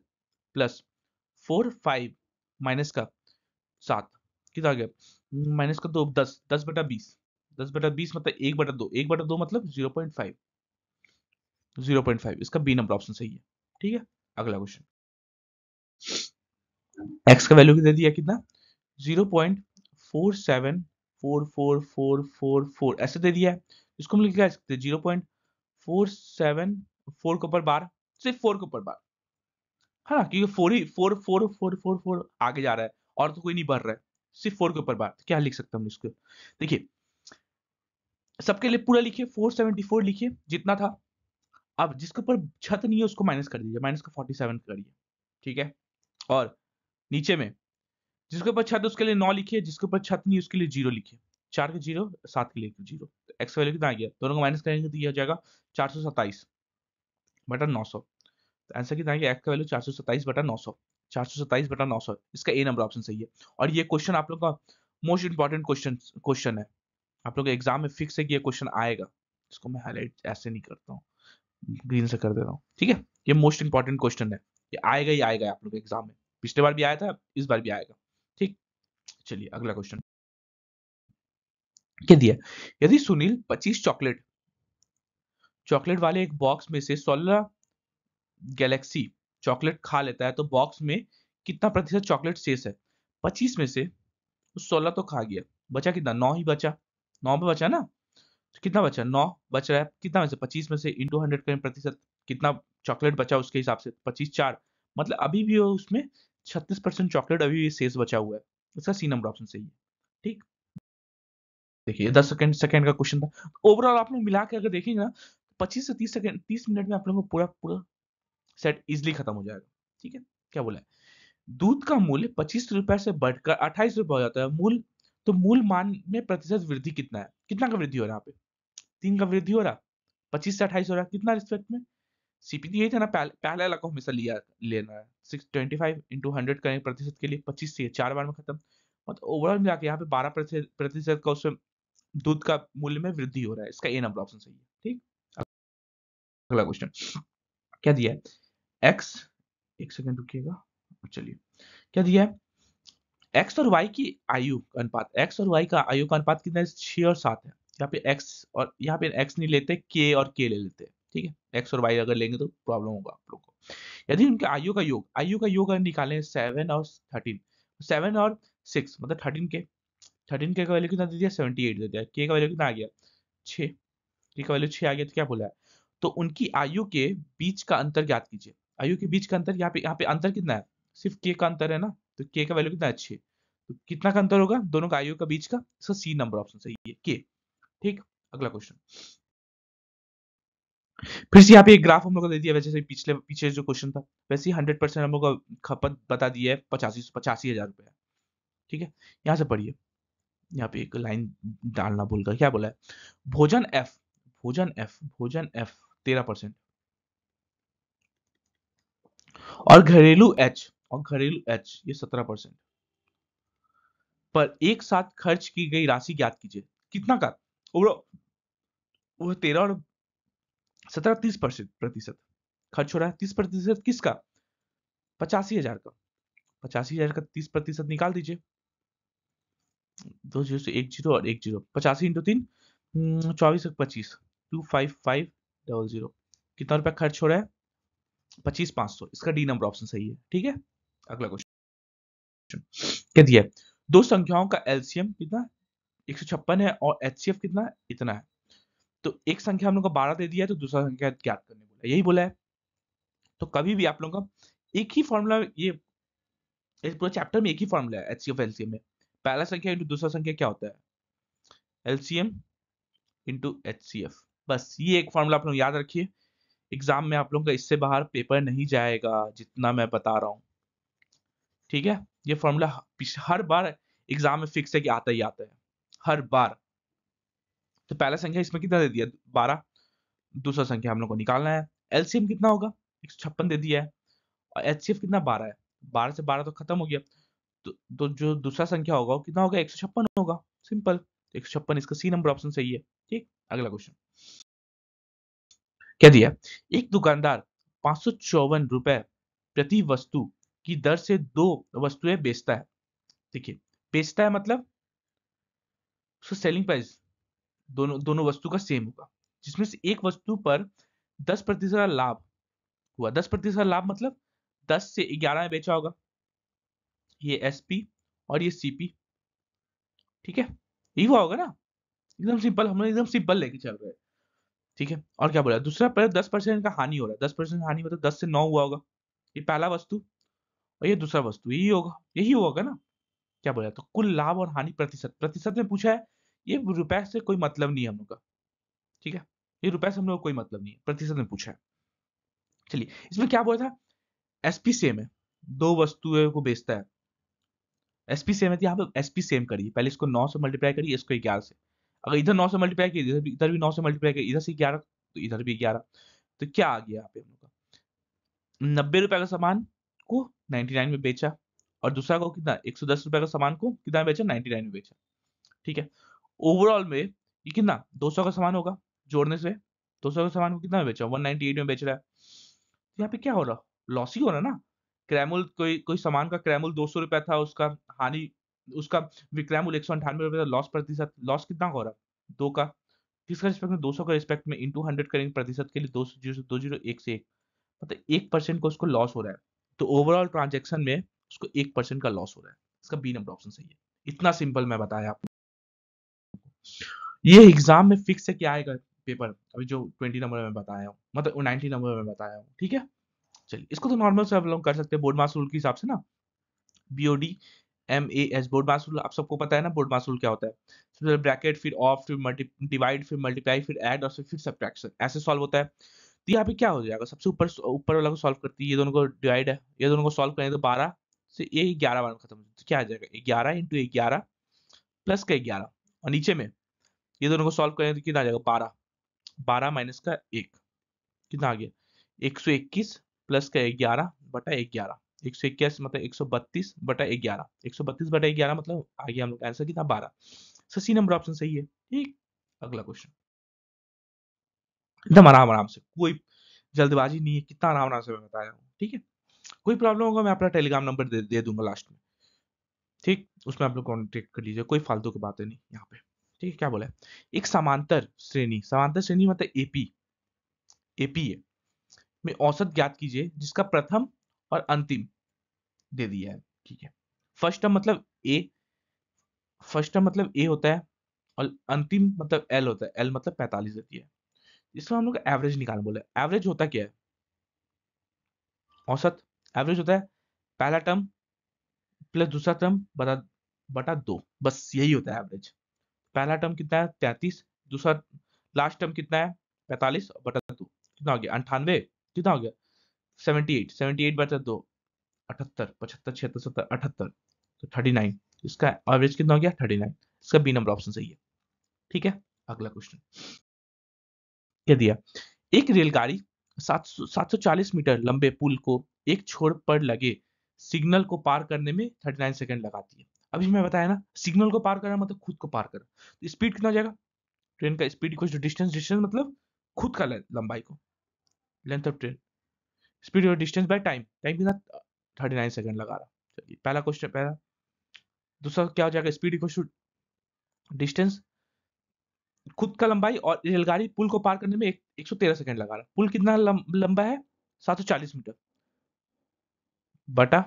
प्लस 4 5 माइनस का 7 कितना आ गया माइनस का 2 10 10/20 10/20 मतलब 1/2 1/2 मतलब 0.5 0.5 इसका बी नंबर ऑप्शन सही है। ठीक है, अगला क्वेश्चन। एक्स का वैल्यू दे दिया कितना 0.474444 ऐसे दे दिया है। इसको हम लिख क्या सकते हैं 0.474 के ऊपर बार, सिर्फ 4 के ऊपर बार है ना, क्योंकि 4 ही 4 आगे जा रहा है और तो कोई नहीं बढ़ रहा है, सिर्फ 4 के ऊपर बार। तो क्या लिख सकते हैं हम इसको, देखिए सबके लिए पूरा लिखिए 474 लिखिए जितना था। अब जिसके ऊपर छत नहीं है उसको माइनस कर दीजिए, माइनस का 47 करिए। ठीक है, और नीचे में जिसके ऊपर छत है उसके लिए 9 लिखिए, जिसके ऊपर छत नहीं है उसके लिए 0 लिखिए। 4 के 0 7 के लिए 0। तो एक्स वैल्यू कितना आ गया, दोनों को माइनस करेंगे तो ये हो जाएगा 427/900। तो आंसर कितना आ गया, एक्स का वैल्यू 427/900, 427/900 इसका ए नंबर ऑप्शन सही है। और ये क्वेश्चन आप लोग का मोस्ट इंपॉर्टेंट क्वेश्चन है, आप लोग एग्जाम में फिक्स है कि ये क्वेश्चन आएगा। इसको मैं हाईलाइट ऐसे नहीं करता हूँ, ग्रीन से कर दे रहा हूँ। ठीक है, ये मोस्ट इंपॉर्टेंट क्वेश्चन है, ये आएगा ही आएगा आप लोग एग्जाम में। पिछले बार भी आया था, इस बार भी आएगा। ठीक, चलिए अगला क्वेश्चन क्या दिया। यदि सुनील 25 चॉकलेट वाले एक बॉक्स में से 16 गैलेक्सी चॉकलेट खा लेता है तो बॉक्स में कितना प्रतिशत चॉकलेट शेष है। 25 में से 16 तो खा गया, बचा कितना, 9 ही बचा, 9 पे बचा ना, तो कितना बचा, 9 बच रहा है। कितना में से 25 में से इंटू 100 करें प्रतिशत, कितना चॉकलेट बचा उसके हिसाब से 25 4, मतलब अभी भी वो उसमें 36% चॉकलेट अभी भी शेष बचा हुआ है। इसका सी नंबर ऑप्शन सही है। ठीक, देखिए 10 सेकंड सेकंड का क्वेश्चन था। ओवरऑल आप लोग मिला के अगर देखेंगे ना 25 से 30 सेकंड 30 मिनट में आप लोगों को पूरा पूरा सेट इजिली खत्म हो जाएगा। ठीक है, क्या बोला है, दूध का मूल्य 25 रुपए से बढ़कर 28 रुपए हो जाता है, मूल तो मूल मान में प्रतिशत वृद्धि कितना है, कितना का वृद्धि हो रहा है यहाँ पे, 3 का वृद्धि हो रहा, 25 से 28 हो रहा है, कितना रिस्पेक्ट में। सीपीटी यही था ना, पहले वाला को हमेशा लेना है 625 इंटू 100 करेंगे प्रतिशत के लिए 25 से 4 बार में खत्म। मतलब ओवरऑल मिला के यहाँ पे 12 प्रतिशत का उसमें दूध का मूल्य में वृद्धि हो रहा है। इसका ए नंबर ऑप्शन सही है। ठीक, अगला क्वेश्चन क्या दिया है, एक्स, एक सेकंड रुकिएगा, चलिए क्या दिया है, एक्स और वाई की आयु का अनुपात, एक्स और वाई का आयु का अनुपात कितना है, 6 और 7 है। यहाँ पे एक्स और यहाँ पे एक्स नहीं लेते, के और के ले लेते हैं। ठीक है, एक्स और वाई अगर लेंगे तो प्रॉब्लम होगा आप लोग को। यदि उनके आयु का योग अगर निकालें 7 और 13, 7 और 6 मतलब 13 के का वैल्यू कितना दे दिया, 78 दे दिया। के का वैल्यू कितना आ गया, 6, के का वैल्यू 6 आ गया, तो क्या बोला है, तो उनकी आयु के बीच का अंतर ज्ञात कीजिए। आयु के बीच का अंतर, यहाँ पे अंतर कितना है, सिर्फ के का अंतर है ना, तो के का वैल्यू कितना है, 6। तो कितना का अंतर होगा दोनों का आयु का बीच का, इसका सी नंबर ऑप्शन सही है, के। ठीक, अगला क्वेश्चन, फिर से यहाँ पे एक ग्राफ हम लोग को दे दिया, वैसे से पिछले पीछे जो क्वेश्चन था वैसे ही 100% हम लोग को खपत बता दिया है, 85,000 रुपए है। ठीक है, यहाँ से पढ़िए, यहाँ पे एक लाइन डालना भूल गया, क्या बोला है, भोजन एफ भोजन एफ 13% और घरेलू एच ये 17% पर एक साथ खर्च की गई राशि ज्ञात कीजिए। कितना का, वो 13 और 17 30% खर्च हो रहा है। 30% किसका, 85,000 का, 85,000 का 30% निकाल दीजिए, 2 जीरो से 1 जीरो और 1 जीरो, 85 इंटू 3 24 25 25500, कितना रुपया खर्च हो रहा है, 25,500। इसका डी नंबर ऑप्शन सही है। ठीक है, अगला क्वेश्चन क्या दिया है, दो संख्याओं का एलसीएम कितना 156 है और एचसीएफ कितना इतना है। तो एक संख्या हम लोग को 12 दे दिया है, तो दूसरा संख्या ज्ञात करने बोला, यही बोला है। तो कभी भी आप लोगों का एक ही फॉर्मूला, ये इस पूरे चैप्टर में एक ही फॉर्मूला है एचसीएफ एलसीएम में, पहला संख्या इंटू दूसरा संख्या क्या होता है, एलसीएम इंटू एचसीएफ। बस ये एक फॉर्मूला आप लोग याद रखिए, एग्जाम में आप लोगों का इससे बाहर पेपर नहीं जाएगा, जितना मैं बता रहा हूँ। ठीक है, ये फॉर्मूला हर बार एग्जाम में फिक्स है कि आता ही आता है हर बार। तो पहला संख्या इसमें कितना दे दिया, 12, दूसरा संख्या हम लोग को निकालना है, एलसीएम कितना होगा 156 दे दिया है, और एचसीएफ कितना 12 है, 12 से 12 तो खत्म हो गया। तो जो दूसरा संख्या होगा वो कितना होगा, 156 होगा, सिंपल, 156 इसका सी नंबर ऑप्शन सही है। ठीक, अगला क्वेश्चन क्या दिया, एक दुकानदार 554 रुपए प्रति वस्तु की दर से दो वस्तुएं बेचता है। देखिए, बेचता है मतलब उसका सेलिंग प्राइस दोनों दोनों वस्तु का सेम होगा, जिसमें से एक वस्तु पर 10% लाभ हुआ। 10% लाभ मतलब 10 से 11 में बेचा होगा, ये एसपी और ये सीपी। ठीक है, यही हुआ होगा ना। एकदम सिंपल, हम लोग एकदम सिंपल लेके चल रहे हैं। ठीक है, और क्या बोला दूसरा, पर 10% का हानि हो रहा है। 10% हानि मतलब 10 से 9 हुआ होगा, ये पहला वस्तु, और ये दूसरा वस्तु, यही होगा, यही होगा ना। क्या बोला, तो कुल लाभ और हानि प्रतिशत, प्रतिशत में पूछा है। ये रुपए से कोई मतलब नहीं है हम लोग का। ठीक है, ये रुपए से हम लोग को कोई मतलब नहीं है, प्रतिशत में पूछा है। चलिए, इसमें क्या बोला था, एसपी सेम है, दो वस्तुओं को बेचता है। एसपी सेम है, तो यहाँ पे एसपी सेम करिए, पहले इसको 9 से मल्टीप्लाई करिए, इसको 11 से। अगर इधर 9 से मल्टीप्लाई किया, इधर भी 9 से मल्टीप्लाई किया, इधर से 11, तो इधर भी 11। तो क्या आ गया यहाँ पे हम लोग का, 90 रुपए का सामान को 99 में बेचा, और दूसरा को कितना, 110 रुपए का सामान को कितना में बेचा, 99 में बेचा। ठीक है, ओवरऑल में ये कितना, 200 का सामान होगा, जोड़ने से 200 का सामान को कितना में बेचा, 198 में बेच रहा है। तो यहाँ पे क्या हो रहा, लॉस ही हो रहा ना। क्रैमुल, कोई कोई सामान का क्रैमुल 200 रुपया था, उसका हानि, उसका विक्रैमुल 198 रुपये था, लॉस प्रतिशत, लॉस कितना हो रहा, दो का। किसका रिस्पेक्ट में, 200 का रिस्पेक्ट में इंटू 100 करेंगे प्रतिशत के लिए, 2 0 1 से 1, मतलब 1% को उसको लॉस हो रहा है। तो ओवरऑल ट्रांजेक्शन में उसको 1% का लॉस हो रहा है। इसका बी नंबर ऑप्शन सही है। इतना सिंपल मैं बताया आपको। ये एग्जाम में फिक्स है क्या आएगा पेपर, अभी जो 20 नंबर में बताया हूँ, मतलब 90 नंबर में बताया हूँ। ठीक है, चलिए, इसको तो नॉर्मल से आप लोग कर सकते हैं बोर्ड मास रूल के हिसाब से ना। बीओडी MAS बोर्ड मास रूल आप सबको पता है ना, बोर्ड मास रूल क्या होता है। सबसे ब्रैकेट, फिर ऑफ, फिर डिवाइड, फिर मल्टीप्लाई, फिर ऐड, और फिर सब्ट्रैक्शन, ऐसे सॉल्व होता है। तो यहाँ पे क्या हो जाएगा, सबसे ऊपर ऊपर वाला को सॉल्व करती है, ये दोनों को डिवाइड है, ये दोनों को सॉल्व करें तो 12 से ये 11 बार में खत्म हो जाए, तो क्या आ जाएगा, 11 इंटू 11 प्लस का 11, और नीचे में ये दोनों को सॉल्व करें तो कितना आ जाएगा, 12, 12 माइनस का 1, कितना आ गया, 121 प्लस का 11 बटा 11, 121 मतलब 132 बटा 11, 132 बटा 11 मतलब आ गया हम लोग आंसर कितना, 12। सो सी नंबर ऑप्शन सही है। ठीक, अगला क्वेश्चन, एकदम आराम आराम से, कोई जल्दबाजी नहीं है, कितना आराम आराम से मैं बताया हूँ। ठीक है, कोई प्रॉब्लम होगा मैं अपना टेलीग्राम नंबर दे दूंगा लास्ट में। ठीक, उसमें आप लोग कॉन्टेक्ट कर लीजिए, कोई फालतू की बातें नहीं यहाँ पे। ठीक है, क्या बोला है, एक समांतर श्रेणी, समांतर श्रेणी मतलब एपी, एपी है, में औसत ज्ञात कीजिए जिसका प्रथम और अंतिम दे दिया है। ठीक है, फर्स्ट टर्म मतलब ए, फर्स्ट टर्म मतलब ए होता है, और अंतिम मतलब एल होता है, एल मतलब 45 देती है। इसमें हम लोग एवरेज निकालना बोले। एवरेज होता क्या है, औसत। एवरेज होता है पहला टर्म प्लस दूसरा टर्म बटा बटा दो, बस यही होता है एवरेज। पहला टर्म कितना है, 33, दूसरा लास्ट टर्म कितना है, 45 बटा दो, कितना हो गया, 98, कितना हो गया, 78, 78 बटा दो, 78, 75, 76, 70, 78, तो 39। इसका एवरेज कितना हो गया, 39। इसका बी नंबर ऑप्शन सही है। ठीक है, अगला क्वेश्चन क्या दिया, एक रेलगाड़ी 740 मीटर लंबे पुल को एक छोर पर लगे सिग्नल को पार करने में 39 सेकंड लगाती है। अभी मैं बताया ना, सिग्नल को पार करना मतलब खुद को पार करना, तो स्पीड कितना हो जाएगा, ट्रेन का speed equal to distance, distance मतलब खुद का लंबाई को, लेंथ ऑफ ट्रेन, स्पीड और डिस्टेंस बाय टाइम, टाइम कितना, 39 सेकंड लगा रहा। चलिए, पहला क्वेश्चन, पहला, दूसरा क्या हो जाएगा, स्पीड इक्वल टू डिस्टेंस, खुद का लंबाई, और रेलगाड़ी पुल को पार करने में 113 सेकंड लगा रहा। पुल कितना लंबा है, 740 मीटर, बटा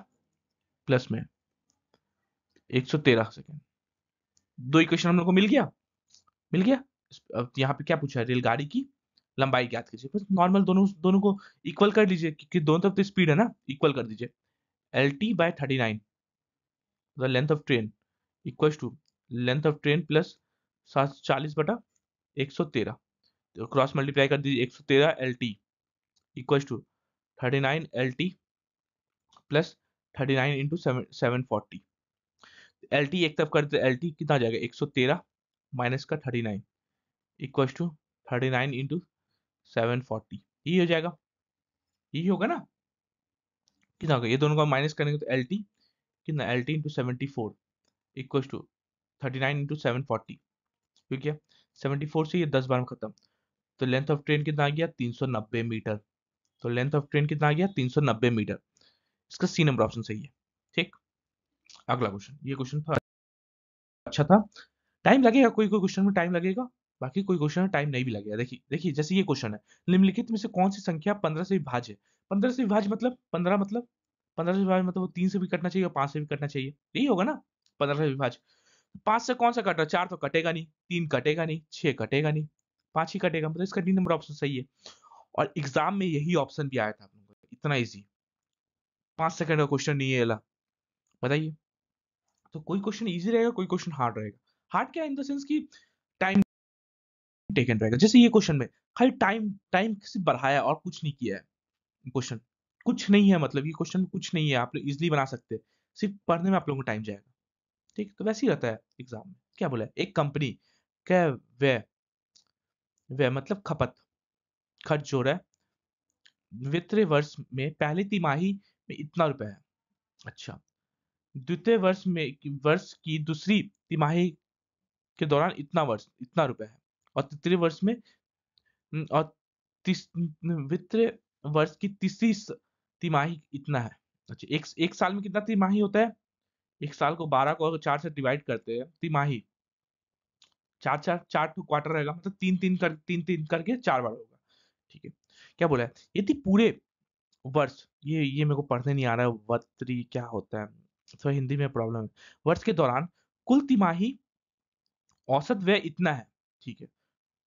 प्लस में 113 सेकंड, दो इक्वेशन हम लोग को मिल गया, मिल गया। अब यहाँ पे क्या पूछा है, रेलगाड़ी की लंबाई ज्ञात कीजिए, बस नॉर्मल दोनों दोनों को इक्वल कर लीजिए, क्योंकि दोनों तरफ तो स्पीड है ना, इक्वल कर दीजिए। LT/39, the length of train, equal to length of train plus 740 बटा 113, तो क्रॉस मल्टीप्लाई कर दीजिए, 113 LT equal to 39 LT plus 39 into 740। LT एक तरफ कर दे, LT कितना आ जाएगा, 113 माइनस का 39 इक्वल टू 39 इंटू 740, यही हो जाएगा, यही होगा ना। कितना होगा, ये दोनों का माइनस करेंगे तो LT कितना, LT into 74 equal to 39 into 740, क्योंकि 74 से ये 10 बार में खत्म। तो लेंथ ऑफ ट्रेन कितना आ गया, 390 मीटर। तो लेंथ ऑफ ट्रेन कितना आ गया, 390 मीटर। इसका सी नंबर ऑप्शन सही है। ठीक, अगला क्वेश्चन, ये क्वेश्चन था अच्छा था। टाइम लगेगा, कोई कोई क्वेश्चन में टाइम लगेगा, बाकी कोई क्वेश्चन में टाइम नहीं भी लगेगा। देखिए देखिए, जैसे ये क्वेश्चन है, निम्नलिखित में से कौन सी संख्या 15 से विभाज्य है? 15 से विभाज्य मतलब 15 मतलब 15 से विभाज्य मतलब वो 3 से भी कटना चाहिए और 5 से भी कटना चाहिए, यही होगा ना 15 से विभाज्य। 5 से कौन सा कट रहा है? 4 तो कटेगा नहीं, 3 कटेगा नहीं, 6 कटेगा नहीं, 5 ही कटेगा, मतलब इसका डी नंबर ऑप्शन सही है। और एग्जाम में यही ऑप्शन भी आया था आप लोगों को, इतना इजी, 5 सेकंड का क्वेश्चन नहीं है, ला बताइए। तो कोई क्वेश्चन इजी रहेगा, कोई क्वेश्चन हार्ड रहेगा। हार्ड क्या, इन द सेंस की टाइम टेकन रहेगा। जैसे ये क्वेश्चन में खाली टाइम टाइम सिर्फ बढ़ाया और कुछ नहीं किया है। क्वेश्चन कुछ नहीं है, मतलब ये क्वेश्चन कुछ नहीं है, आप लोग इजिली बना सकते हैं, सिर्फ पढ़ने में आप लोगों को टाइम जाएगा। ठीक, तो वैसे ही रहता है एग्जाम में। क्या बोला है? एक कंपनी क्या, व्यय, व्यय मतलब खपत, खर्च जो रहा है वित्तीय वर्ष में पहली तिमाही में इतना रुपया है। अच्छा, द्वितीय वर्ष की दूसरी तिमाही के दौरान इतना रुपया है। और तृतीय वर्ष में और वित्तीय वर्ष की तीसरी तिमाही इतना है। अच्छा, एक साल में कितना तिमाही होता है? एक साल को 12 को अगर 4 से डिवाइड करते हैं, तिमाही चार तो क्वार्टर रहेगा, मतलब तीन तीन करके 4 बार होगा। ठीक है, क्या बोला है? यदि पूरे वर्ष, ये मेरे को पढ़ने नहीं आ रहा है, वत्री क्या होता है, तो हिंदी में प्रॉब्लम है। वर्ष के दौरान कुल तिमाही औसत व्यय इतना है। ठीक है,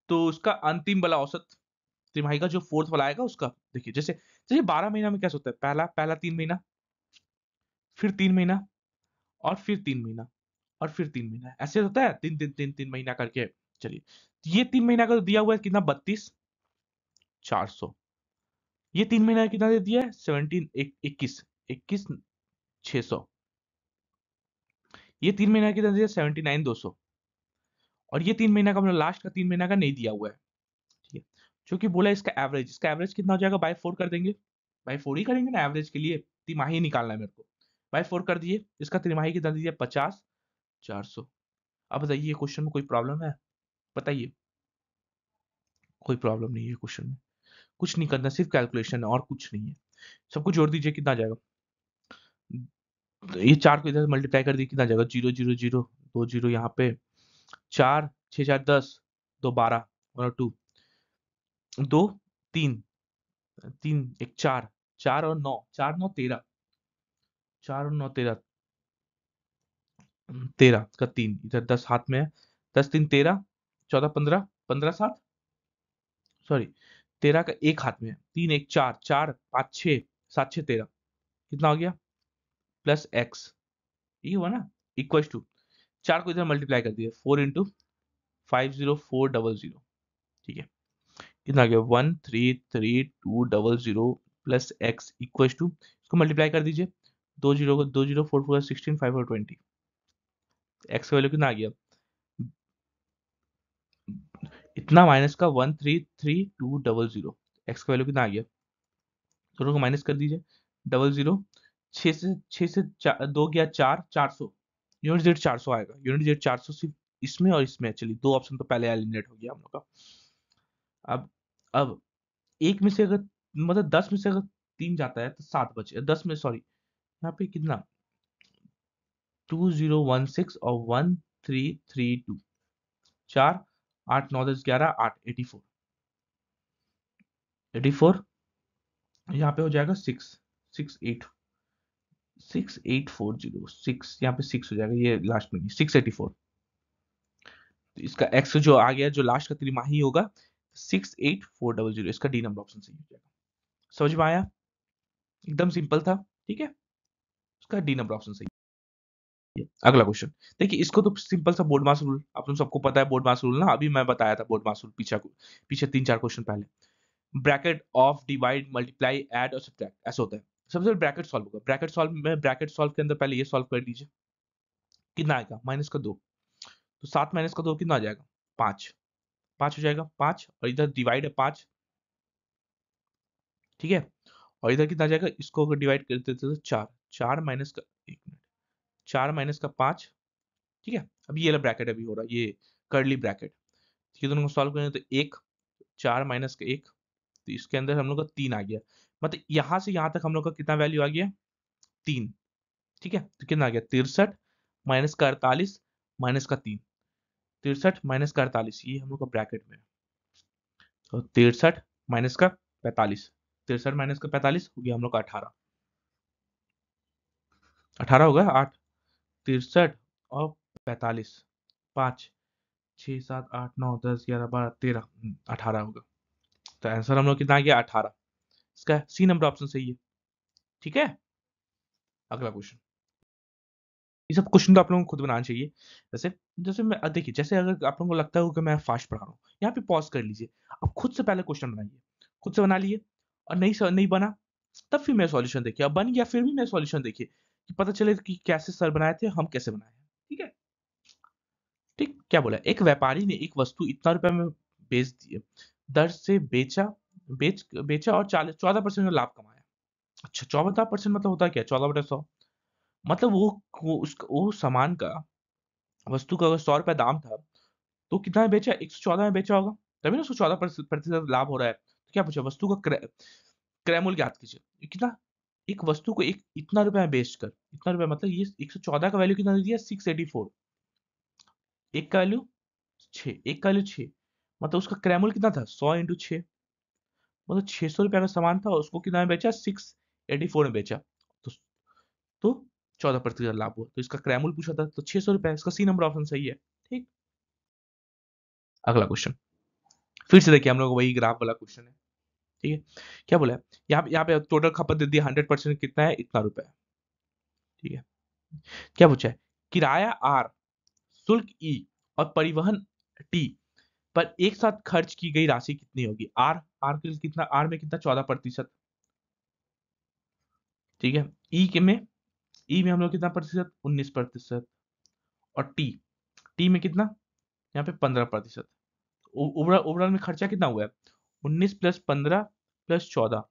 तो उसका अंतिम वाला औसत तिमाही का जो फोर्थ वाला आएगा उसका, देखिए जैसे जैसे 12 महीना में कैसे होता है, पहला पहला 3 महीना, फिर 3 महीना, और फिर 3 महीना, और फिर 3 महीना, ऐसे होता है, 3 महीना करके। चलिए, ये 3 महीना का तो दिया हुआ है कितना, 32,400। ये 3 महीना का कितना दे दिया है, 21,600। ये 3 महीना का कितना दिया, 79,200। और ये 3 महीना का मतलब लास्ट का 3 महीना का नहीं दिया हुआ है। ठीक है, जो कि बोला है इसका एवरेज कितना हो जाएगा, बाय 4 कर देंगे। बाय 4 ही करेंगे ना एवरेज के लिए, तिमाही निकालना है मेरे को। बाय 4 कर दिए, इसका तिमाही कितना दिया, 50,400। अब बताइए, ये क्वेश्चन में कोई प्रॉब्लम है? बताइए, कोई प्रॉब्लम नहीं है क्वेश्चन में, कुछ नहीं करना, सिर्फ कैलकुलेशन है और कुछ नहीं है। सबको जोड़ दीजिए, कितना आ जाएगा? तो ये 4 को इधर मल्टीप्लाई कर दिए, कितना आ जाएगा, 0 0 0, 2 0 यहाँ पे, 4 6 4 10, 2 12, 1 और 2, 2 3, 3 1 4, 4 और 9, 4 9 13, 4 और 9 13, 13 का 3 इधर, 10 हाथ में है, 10 3 13, 14 15, 15 7, सॉरी 13 का 1 हाथ में है, 3 1 4, 4 5 6, 7 6 13, कितना हो गया, प्लस एक्स, ये हुआ ना, इक्वल टू, 4 को इधर मल्टीप्लाई कर दिया, 4 × 50400। ठीक है, कितना आ गया, 133,200 प्लस एक्स इक्वल टू, इसको मल्टीप्लाई कर दीजिए, 2 0 को 2 0 4 4 16 5 और 20, एक्स का वैल्यू कितना आ गया, इतना माइनस का 133,200, एक्स का वैल्यू कितना आ गया, दोनों को माइनस कर दीजिए, 00, 6 से 2 गया 4, 400, यूनिट जेड 400 आएगा, यूनिट जेड 400 सिर्फ इसमें और इसमें। चलिए, 2 ऑप्शन तो पहले एलिमिनेट हो गया हम लोग का। अब एक में से अगर, मतलब 10 में से अगर 3 जाता है तो 7 बचे, 10 में सॉरी, यहाँ पे कितना, 2016 और 1332, 4 8 9 10 11 8, 84, 84, यहाँ पे हो जाएगा 6 यहाँ पे 6 हो जाएगा, ये लास्ट में 684। तो इसका एक्स जो आ गया, जो लास्ट का तिमाही होगा 68400, इसका डी नंबर ऑप्शन सही हो जाएगा। समझ में आया? एकदम सिंपल था। ठीक है, इसका डी नंबर ऑप्शन सही है। अगला क्वेश्चन, देखिए इसको तो सिंपल सा बोर्ड मास रूल, आप लोग सबको पता है बोर्ड मास रूल ना, अभी मैं बताया था बोर्ड मास रूल पीछे 3 4 क्वेश्चन पहले। Bracket of divide multiply add और सब्ट्रैक्ट, ऐसा होता है। सबसे पहले ब्रैकेट सॉल्व होगा, ब्रैकेट सॉल्व के अंदर पहले ये सॉल्व कर लीजिए, कितना आएगा, -2, तो 7 - 2 कितना आ जाएगा, 5, 5 हो जाएगा, 5, और इधर डिवाइड है 5, ठीक है, और इधर कितना आ जाएगा, इसको अगर डिवाइड करते तो 4, 4 माइनस का, 1 मिनट, 4 माइनस का 5, ठीक है। अब ये वाला ब्रैकेट अभी हो रहा है, ये कर्ली ब्रैकेट, ये दोनों को सॉल्व करेंगे तो 1, 4 माइनस का 1, तो इसके अंदर हम लोग का 3 आ गया, मतलब यहाँ से यहाँ तक हम लोग का कितना वैल्यू आ गया, 3, ठीक है। तो कितना आ गया 63 माइनस का 48 माइनस का 3, 63 माइनस का 48, ये हम लोग का ब्रैकेट में है। तो 63 माइनस का 45, 63 माइनस का 45 हो गया हम लोग का 18, 18 हो गया 8, 63 और 45, 5 6 7 8 9 10 11 12 13, 18 होगा। तो आंसर हम लोग कितना आ गया 18। इसका सी नंबर ऑप्शन सही है, ठीक है। अगला क्वेश्चन, ये सब क्वेश्चन तो आप लोगों को खुद बनाना चाहिए। जैसे जैसे मैं देखिए, जैसे अगर आप लोगों को लगता है कि मैं फास्ट पढ़ा रहा हूँ, यहाँ पे पॉज कर लीजिए, आप खुद से पहले क्वेश्चन बनाइए, खुद से बना लिए, और नहीं बना तब फिर मेरा सॉल्यूशन देखिए, अब बन गया फिर भी मेरा सॉल्यूशन देखिए, कि पता चले कि कैसे सर बनाए थे, हम कैसे बनाए हैं, ठीक है। ठीक, क्या बोला, एक व्यापारी ने एक वस्तु इतना रुपए में बेच दिए, दर से बेचा और 14% लाभ कमाया। अच्छा, 14% मतलब होता है क्या, 14/100, मतलब वो सामान का, वस्तु का अगर 100 रुपए दाम था, तो कितना में बेचा, 114 में बेचा होगा, तभी ना उसको 14% लाभ हो रहा है। तो क्या पूछा, वस्तु का क्रय मूल्य ज्ञात कीजिए, कितना, एक वस्तु को एक इतना रुपए में बेचकर, इतना रुपए मतलब ये 114 का वैल्यू कितना दे दिया, 684, एक का वैल्यू 6, एक का वैल्यू 6, मतलब उसका क्रय मूल्य कितना था, 100 इंटू 6, मतलब 600 रुपए का सामान था, उसको कितना में बेचा, 684 में बेचा, तो तो 14% लाभ हुआ, तो इसका क्रय मूल्य पूछा था, तो 600 रुपए, इसका सी नंबर ऑप्शन सही है, ठीक। अगला क्वेश्चन, फिर से देखिए हम लोग वही ग्राफ वाला क्वेश्चन है, ठीक है। क्या बोला है, यहाँ पे टोटल खपत दे दिया, 100% कितना है, इतना रुपए, ठीक है। क्या पूछा है, किराया आर, शुल्क ई और परिवहन टी पर एक साथ खर्च की गई राशि कितनी होगी, आर, आर के लिए कितना, आर में कितना, 14%, ठीक है। ई में हम लोग कितना प्रतिशत, 19%, और टी में कितना, यहाँ पे 15%। ओवरऑल ओवरऑल में खर्चा कितना हुआ है, 19 प्लस 15 प्लस 14,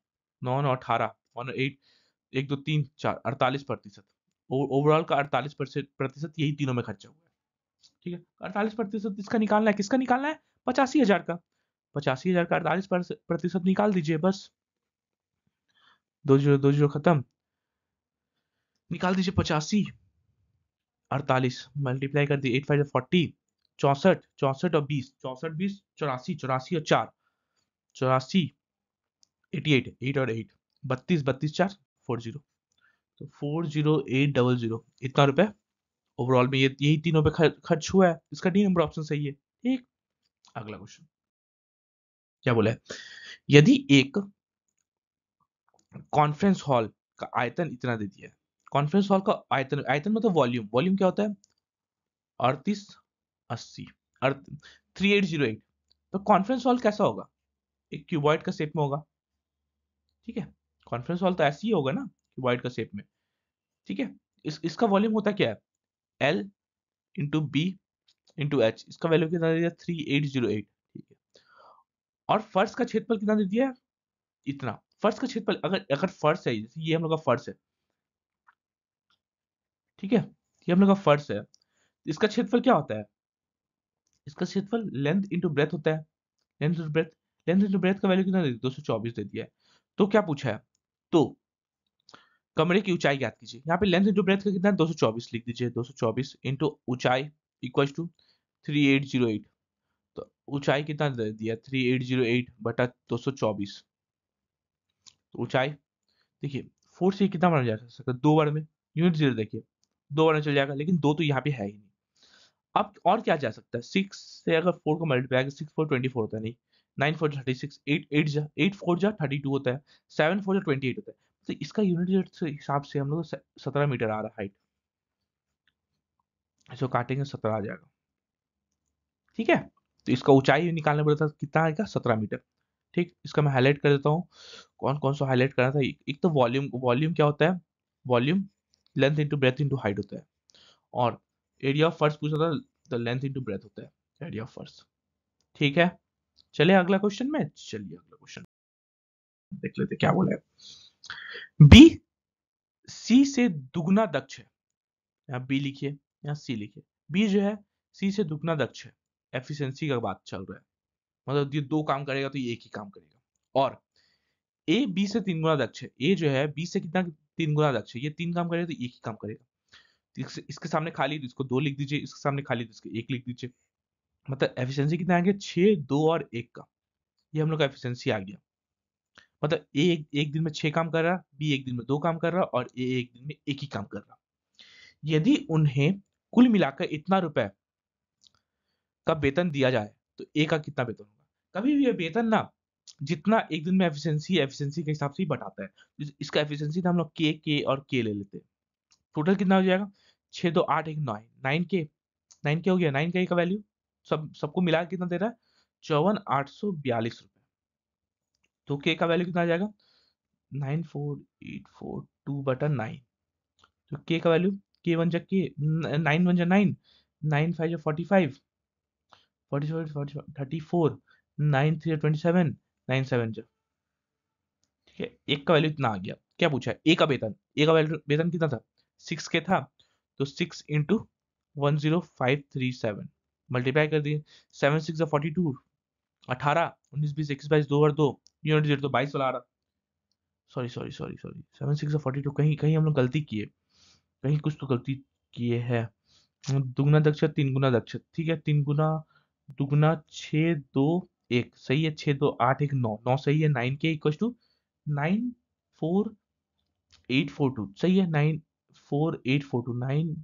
9 9 18 और 8, 1 2 3 4, 48%। ओवरऑल का 48% यही तीनों में खर्चा हुआ है, ठीक है। 48% इसका निकालना है, किसका निकालना है, 85,000 का, 85,000 का 48% निकाल दीजिए, बस 2 जीरो खत्म, निकाल दीजिए 85, 48 मल्टीप्लाई कर दिए, 8 5 40, 64 64 और 20, 64 20 84, 84 और 4, 84, 88, 8 और 8, 32 32 4 40, तो 40800, इतना रुपए ओवरऑल में ये यही तीनों पे खर्च हुआ है, इसका डी नंबर ऑप्शन सही है, ठीक। अगला क्वेश्चन, क्या बोला है, यदि एक कॉन्फ्रेंस हॉल का आयतन इतना दे दिया है, कॉन्फ्रेंस हॉल का आयतन, आयतन मतलब वॉल्यूम, वॉल्यूम क्या होता है, 3880, 3808, तो कॉन्फ्रेंस हॉल कैसा होगा, एक क्यूबॉइड का शेप में होगा, ठीक है। कॉन्फ्रेंस हॉल तो ऐसे ही होगा ना, क्यूबॉइड का शेप में, ठीक है। इसका वॉल्यूम होता क्या है, L into B into H, इसका वैल्यू कितना दे दिया, 3808, ठीक है। और फर्श का क्षेत्रफल कितना दे दिया है, इतना, फर्श का क्षेत्रफल, अगर अगर फर्श है, जैसे ये हम लोग का फर्श है, ठीक है, ये हम लोग का फर्श है, इसका क्षेत्रफल क्या होता है, इसका क्षेत्रफल लेंथ इंटू ब्रेथ होता है, length into breadth, length into breadth का वैल्यू कितना दे दिया, 224 दे दिया है। तो क्या पूछा है, तो कमरे की ऊंचाई ज्ञात कीजिए, यहाँ पे लेंथ इंटू ब्रेथ का कितना है, 224 लिख दीजिए, 224 इंटू ऊंचाई इक्वल टू 3808, तो ऊंचाई कितना दे दिया, 3808 बटा 224, तो ऊंचाई देखिए 4 से कितना बना जा सकता है, 2 बार में, यूनिट जीरो देखिए, 2 बार में चल जाएगा, लेकिन 2 तो यहाँ पे है ही नहीं। अब और क्या जा सकता है, 6 से अगर 4 को मल्टीप्लाई करें, 6 4 24 होता है, नहीं, 9 4 36, 8 4 जा 32 होता है, 7 4 जा 28 होता है, तो इसका यूनिट यूनिट से हिसाब से हम लोग 17 मीटर आ रहा है हाइट, इसको काटेंगे 17 आ जाएगा, ठीक है। तो इसका ऊंचाई निकालने पड़ता था, कितना आएगा, 17 मीटर, ठीक। इसका मैं हाईलाइट कर देता हूँ, कौन कौन सा हाईलाइट करना था, एक तो वॉल्यूम, वॉल्यूम क्या होता है, volume length into breadth into height होता है, और एरिया ऑफ फर्श पूछा था, तो लेंथ इंटू ब्रेथ होता है एरिया ऑफ फर्श, ठीक है। चलिए अगला क्वेश्चन में, चलिए अगला क्वेश्चन देख लेते क्या बोला है, बी सी से दुगना दक्ष है, यहाँ बी लिखिए, यहाँ सी लिखिए, बी जो है सी से दुगना दक्ष है, एफिशिएंसी का बात चल रहा है, मतलब ये 2 काम करेगा तो ये एक ही काम करेगा, और ए बी से 3 गुना दक्ष है, ए जो है बी से कितना 3 गुना दक्ष, ये 3 काम करेगा तो एक ही काम करेगा। इसके सामने खाली तो इसको 2 लिख दीजिए, इसके सामने खाली तो इसको 1 लिख दीजिए। मतलब एफिशिएंसी कितना आ गया, 6, 2 और 1 का। ये हम लोग का एफिशिएंसी आ गया। मतलब ए एक दिन में 6 काम कर रहा, बी एक दिन में 2 काम कर रहा और ए एक दिन में 1 ही काम कर रहा। यदि उन्हें कुल मिलाकर इतना रुपए का वेतन दिया जाए तो ए का कितना वेतन होगा। कभी भी ये वेतन ना जितना एक दिन में एफिशिएंसी के हिसाब से ही बढ़ाता है। इसका एफिशिएंसी था हम लोग के और के ले लेते हैं। टोटल कितना हो जाएगा, 6 2 8 1 9, 9 के हो गया। 9 का वैल्यू सबको मिला के कितना दे रहा है, 54,842 रुपए। तो के का वैल्यू कितना आ जाएगा, 94,842/9। तो के का वैल्यू, के वन जा के 9 वन जा 9, 9 5 जा 45, 44 34, 9 3 जा 27, 9 7 जा, ठीक है। एक का वैल्यू इतना आ गया। क्या पूछा है, ए का वेतन, ए का वेतन कितना था, 6 के था। तो 6 इंटू 10537 मल्टीप्लाई कर दिए। 7 6 जा 42, 18, 19 20 21 22 2 और 2 यूनिट 0 तो 22 वाला आ रहा। सॉरी सॉरी सॉरी सॉरी 7 6 जा 42, कहीं कहीं हम लोग गलती किए, कहीं कुछ तो गलती किए है। दुगना दक्ष 3 गुना दक्ष, ठीक है। 3 गुना दुगना 6 2 1 सही है। 6 2 8 1 9, 9 सही है। 9 के इक्वल टू 94842 सही है। 94842,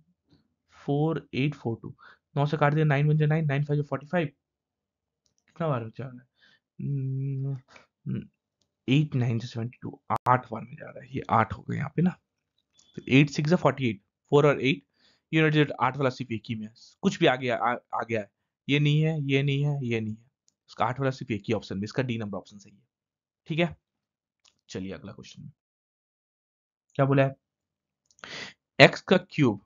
94842, 9 से काट दिया, 9 1 9, 9 5 45, कितना बार जा रहा है, 8 9 से 72, 8 बार में जा रहा है, ये 8 हो गया यहाँ पे ना। तो 8 6 48, 4 और 8 यूनिट जेड 8 वाला सिर्फ एक ही में है। कुछ भी आ गया आ गया है, ये नहीं है, ये नहीं है, ये नहीं है। इसका 8 वाला सिर्फ एक ही ऑप्शन में, इसका डी नंबर ऑप्शन सही है, ठीक है। चलिए अगला क्वेश्चन, क्या बोला है, एक्स का क्यूब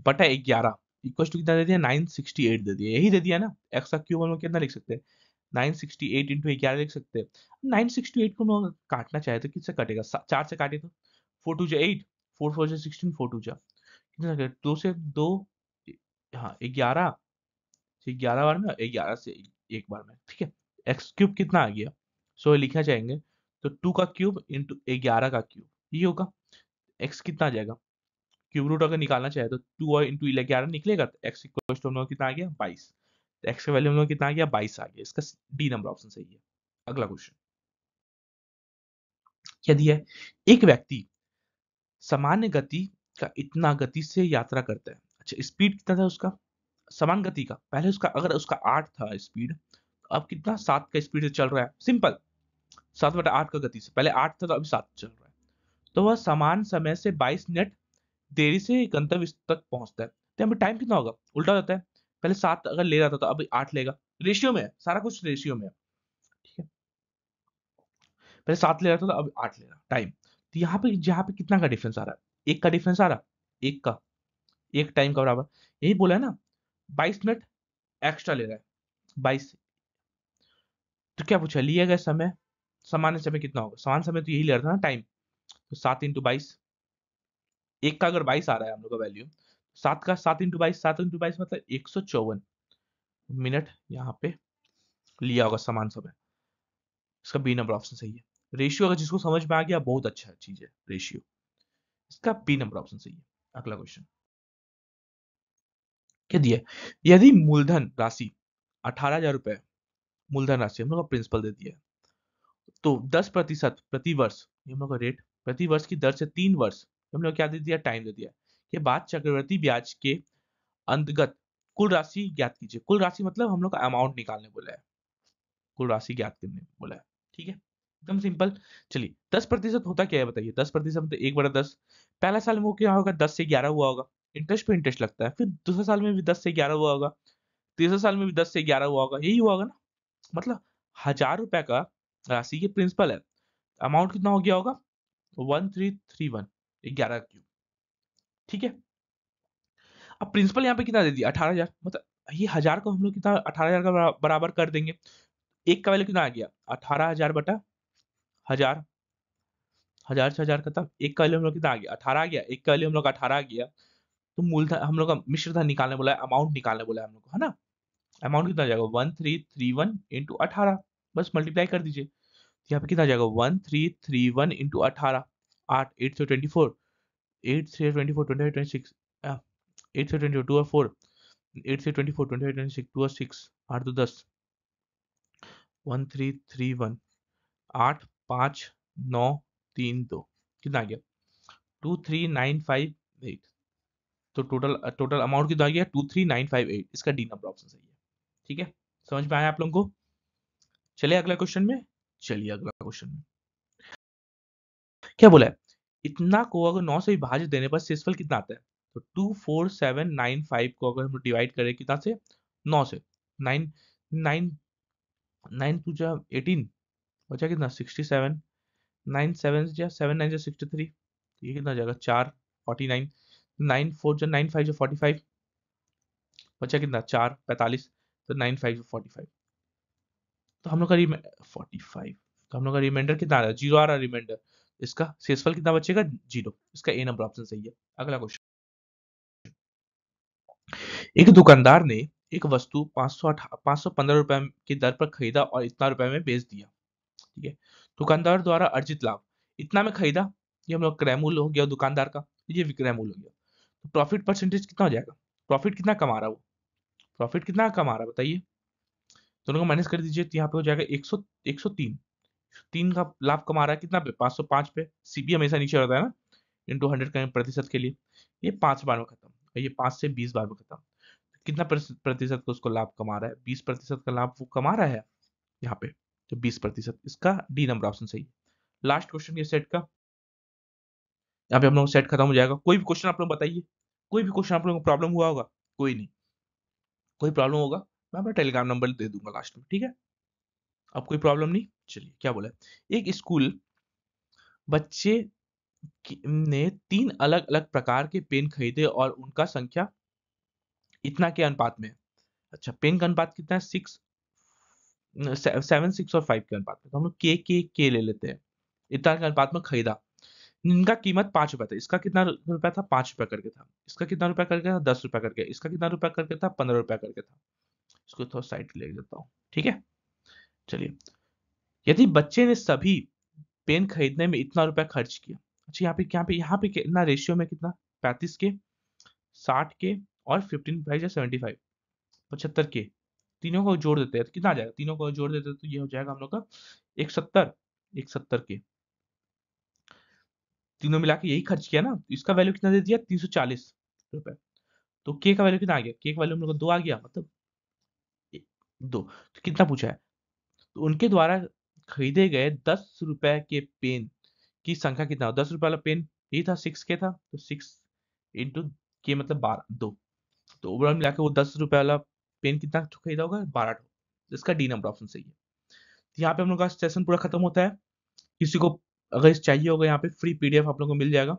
बटा 11 इक्वल टू कितना दे दिया, 968 दे दिया। यही दे दिया ना, एक्स का क्यूब हम लोग कितना लिख सकते हैं, 968 इंटू 11 लिख सकते हैं। 968 को हम लोग काटना चाहे तो किससे कटेगा, 4 से काटे तो 4 2 जा 8, 4 4 जा 16, 4 2 जा कितना, 2 से 2, हाँ 11, 11 बार में, 11 से एक बार में, ठीक है। एक्स क्यूब कितना आ गया, सो लिखना चाहेंगे तो 2 का क्यूब इंटू 11 का क्यूब, ये होगा। एक्स कितना आ जाएगा, क्यूब रूट अगर निकालना चाहे तो 2 और इंटू 11 निकलेगा, तो एक्स इक्वल टू हम लोग कितना आ गया, 22। तो एक्स का वैल्यू हम लोग कितना आ गया, 22 आ गया। इसका डी नंबर ऑप्शन सही है। अगला क्वेश्चन, क्या दिया है, एक व्यक्ति सामान्य गति का इतना गति से यात्रा करता है। अच्छा, स्पीड कितना था उसका, समान गति का, पहले उसका अगर उसका 8 था स्पीड, अब कितना 7 का स्पीड से चल रहा है, सिंपल 7/8 का गति से, पहले 8 था तो अभी 7 चल रहा है। तो वह समान समय से 22 मिनट देरी से गंतव्य तक पहुंचता है। तो यहाँ पे टाइम कितना होगा, उल्टा हो जाता है, पहले 7 अगर ले रहा था तो अब 8 लेगा। रेशियो में है, सारा कुछ रेशियो में है, ठीक है। पहले 7 ले रहा था तो अब 8 ले रहा टाइम। तो यहाँ पे कितना का डिफरेंस आ रहा है, एक का डिफरेंस आ रहा, एक का, एक टाइम का बराबर, यही बोला है ना, 22 मिनट एक्स्ट्रा ले रहा है 22। तो क्या पूछा, लिया गया समय, सामान्य समय कितना होगा, समान समय तो यही ले रहा था ना टाइम। तो 7 इंटू 22, एक का अगर 22 आ रहा है हम लोग का वैल्यू, 7 का 7 इंटू 22, 7 इंटू 22 मतलब 154 मिनट यहाँ पे लिया होगा समान समय। इसका बी नंबर ऑप्शन सही है। रेशियो अगर जिसको समझ में आ गया बहुत अच्छा चीज है रेशियो, इसका बी नंबर ऑप्शन सही है। अगला क्वेश्चन, क्या दिया है? यदि मूलधन राशि 18,000 रुपए मूलधन राशि हम लोग का प्रिंसिपल दे दिया है, तो 10% प्रति वर्ष, ये हम लोग का रेट प्रति वर्ष की दर से 3 वर्ष, हम लोग क्या दे दिया, टाइम दे दिया। के बाद चक्रवृद्धि ब्याज के अंतर्गत कुल राशि ज्ञात कीजिए। कुल राशि मतलब हम लोग का अमाउंट निकालने बोला है, कुल राशि ज्ञात करने बोला है, ठीक है, एकदम सिंपल। चलिए 10% होता क्या है बताइए, 10% मतलब 1/10। पहला साल में वो क्या होगा, 10 से 11 हुआ होगा, इंटरेस्ट पे इंटरेस्ट लगता है। फिर दूसरे साल में भी 10 से 11 हुआ होगा, तीसरे साल में भी 10 से 11 हुआ होगा, यही हुआ होगा ना। मतलब 1,000 रुपए का राशि के प्रिंसिपल है, अमाउंट कितना हो गया होगा, 1331, 11 क्यूब, ठीक है। अब प्रिंसिपल यहाँ पे कितना दे दिया, 18,000, मतलब ये 1,000 को हम लोग कितना 18,000 का बराबर कर देंगे। एक का वैल्यू कितना आ गया, 18,000 बटा 1,000, 1,000 से 1,000 खत्म। एक का वैल्यू हम लोग कितना आ गया, 18 आ गया। एक का वैल्यू हम लोग 18 आ गया। तो मूलधन हम लोग का मिश्र धन निकालने बोला है, अमाउंट निकालने बोला है हम लोग को, है ना। अमाउंट कितना आ जाएगा, 1331 इंटू 18, बस मल्टीप्लाई कर दीजिए। यहाँ पे कितना आ जाएगा, 1331 इंटू 18, 8 8 से 24, 8 से 24 25 26 8 से 22 2 और 4 8 से 24 25 26 2 और 6 8 तो 10 1 3 3 1 8 5 9 3 2 कितना आ गया 2 3 9 5 8 तो टोटल अमाउंट कितना आ गया 23958 इसका डी नंबर ऑप्शन सही है ठीक है समझ में आया आप लोगों को चलिए अगला क्वेश्चन में चलिए अगला क्वेश्चन में क्या बोला है इतना को अगर 9 से विभाजित देने पर शेषफल कितना आता है तो 24795 को अगर हम डिवाइड करें कितना से 9 से 9 9 9 टू जा 18 बचा कितना 67 9 7 जा 7 9 जा 63 ये कितना जाएगा 4 49 9 4 जा 9 5 जा 45 बचा कितना 4 45 तो 9 5 जा 45 तो हम लोग का 45 तो हम लोग का रिमाइंडर कितना आ रहा है जीरो आ रहा है रिमाइंडर इसका शेषफल कितना बचेगा जीरो इसका ए नंबर ऑप्शन सही है अगला क्वेश्चन एक दुकानदार ने एक वस्तु 515 रुपए की दर पर खरीदा और इतना रुपए में बेच दिया ठीक है दुकानदार द्वारा अर्जित लाभ इतना में खरीदा ये हम लोग क्रय मूल्य हो गया दुकानदार का ये विक्रय मूल्य हो गया तो प्रॉफिट परसेंटेज कितना हो जाएगा प्रॉफिट कितना कमा रहा है वो प्रॉफिट कितना कमा रहा है बताइए दोनों को माइनस कर दीजिए तो यहाँ पे हो जाएगा 103 3 का लाभ कमा रहा है कितना पे 505 पे सीपी हमेशा नीचे रहता है ना इंटू 100 का प्रतिशत के लिए ये 5 बार में खत्म और ये 5 से 20 बार में खत्म कितना प्रतिशत का उसको लाभ कमा रहा है 20% का लाभ वो कमा रहा है यहाँ पे तो 20% इसका डी नंबर ऑप्शन सही लास्ट क्वेश्चन ये सेट का यहाँ पे हम लोग सेट खत्म हो जाएगा कोई भी क्वेश्चन आप लोग बताइए कोई भी क्वेश्चन आप लोगों को प्रॉब्लम हुआ होगा कोई नहीं कोई प्रॉब्लम होगा मैं अपना टेलीग्राम नंबर दे दूंगा लास्ट में ठीक है अब कोई प्रॉब्लम नहीं चलिए क्या बोला एक स्कूल बच्चे ने 3 अलग अलग प्रकार के पेन खरीदे और उनका संख्या इतना के अनुपात में है अच्छा पेन का अनुपात कितना है 7 6 और 5 के अनुपात में तो हम लोग के ले लेते हैं इतना के अनुपात में खरीदा इनका कीमत 5 रुपए था इसका कितना रुपया था 5 रुपए करके था इसका कितना रुपया करके था 10 रुपया करके इसका कितना रुपया करके था 15 रुपया करके था इसको थोड़ा साइड ले देता हूँ ठीक है चलिए यदि बच्चे ने सभी पेन खरीदने में इतना रुपया खर्च किया अच्छा यहाँ पे कितना रेशियो में कितना 35 के 60 के और 15 या 75 75 के तीनों को जोड़ देते हैं तो कितना आ जाएगा तीनों को जोड़ देते हैं तो ये हो जाएगा हम लोग का 170 के तीनों मिला के यही खर्च किया ना तो इसका वैल्यू कितना दे दिया 340 रुपए तो के का वैल्यू कितना आ गया के का वैल्यू हम लोग का 2 आ गया मतलब 2 तो कितना पूछा है तो उनके द्वारा खरीदे गए 10 रुपए के पेन की संख्या कितना 10 रुपए वाला पेन यही था 6 के था तो 6 इंटू के मतलब 12 2 तो ओवरऑल मिला के वो 10 रुपए वाला पेन कितना खरीदा होगा 12 इसका डी नंबर ऑप्शन सही है तो यहाँ पे हम लोग का सेशन पूरा खत्म होता है किसी को अगर इस चाहिए होगा यहाँ पे फ्री पीडीएफ आप लोगों को मिल जाएगा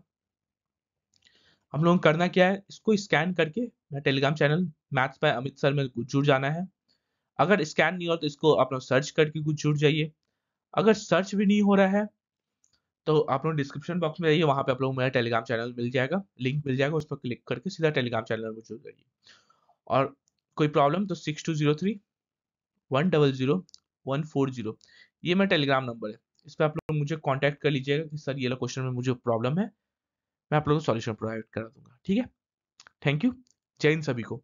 हम लोगों को करना क्या है इसको स्कैन करके मेरा Telegram channel maths by Amit sir में जुड़ जाना है अगर स्कैन नहीं हो तो इसको आप लोग सर्च करके कुछ जुड़ जाइए अगर सर्च भी नहीं हो रहा है तो आप लोग डिस्क्रिप्शन बॉक्स में जाइए वहां पे आप लोग मेरा टेलीग्राम चैनल मिल जाएगा लिंक मिल जाएगा उस पर क्लिक करके सीधा टेलीग्राम चैनल में जुड़ जाइए और कोई प्रॉब्लम तो 6203-100-140 ये मेरा टेलीग्राम नंबर है इस पर आप लोग मुझे कांटेक्ट कर लीजिएगा कि सर ये वाला क्वेश्चन में मुझे प्रॉब्लम है मैं आप लोगों को सॉल्यूशन प्रोवाइड करा दूंगा ठीक है थैंक यू जय हिंद सभी को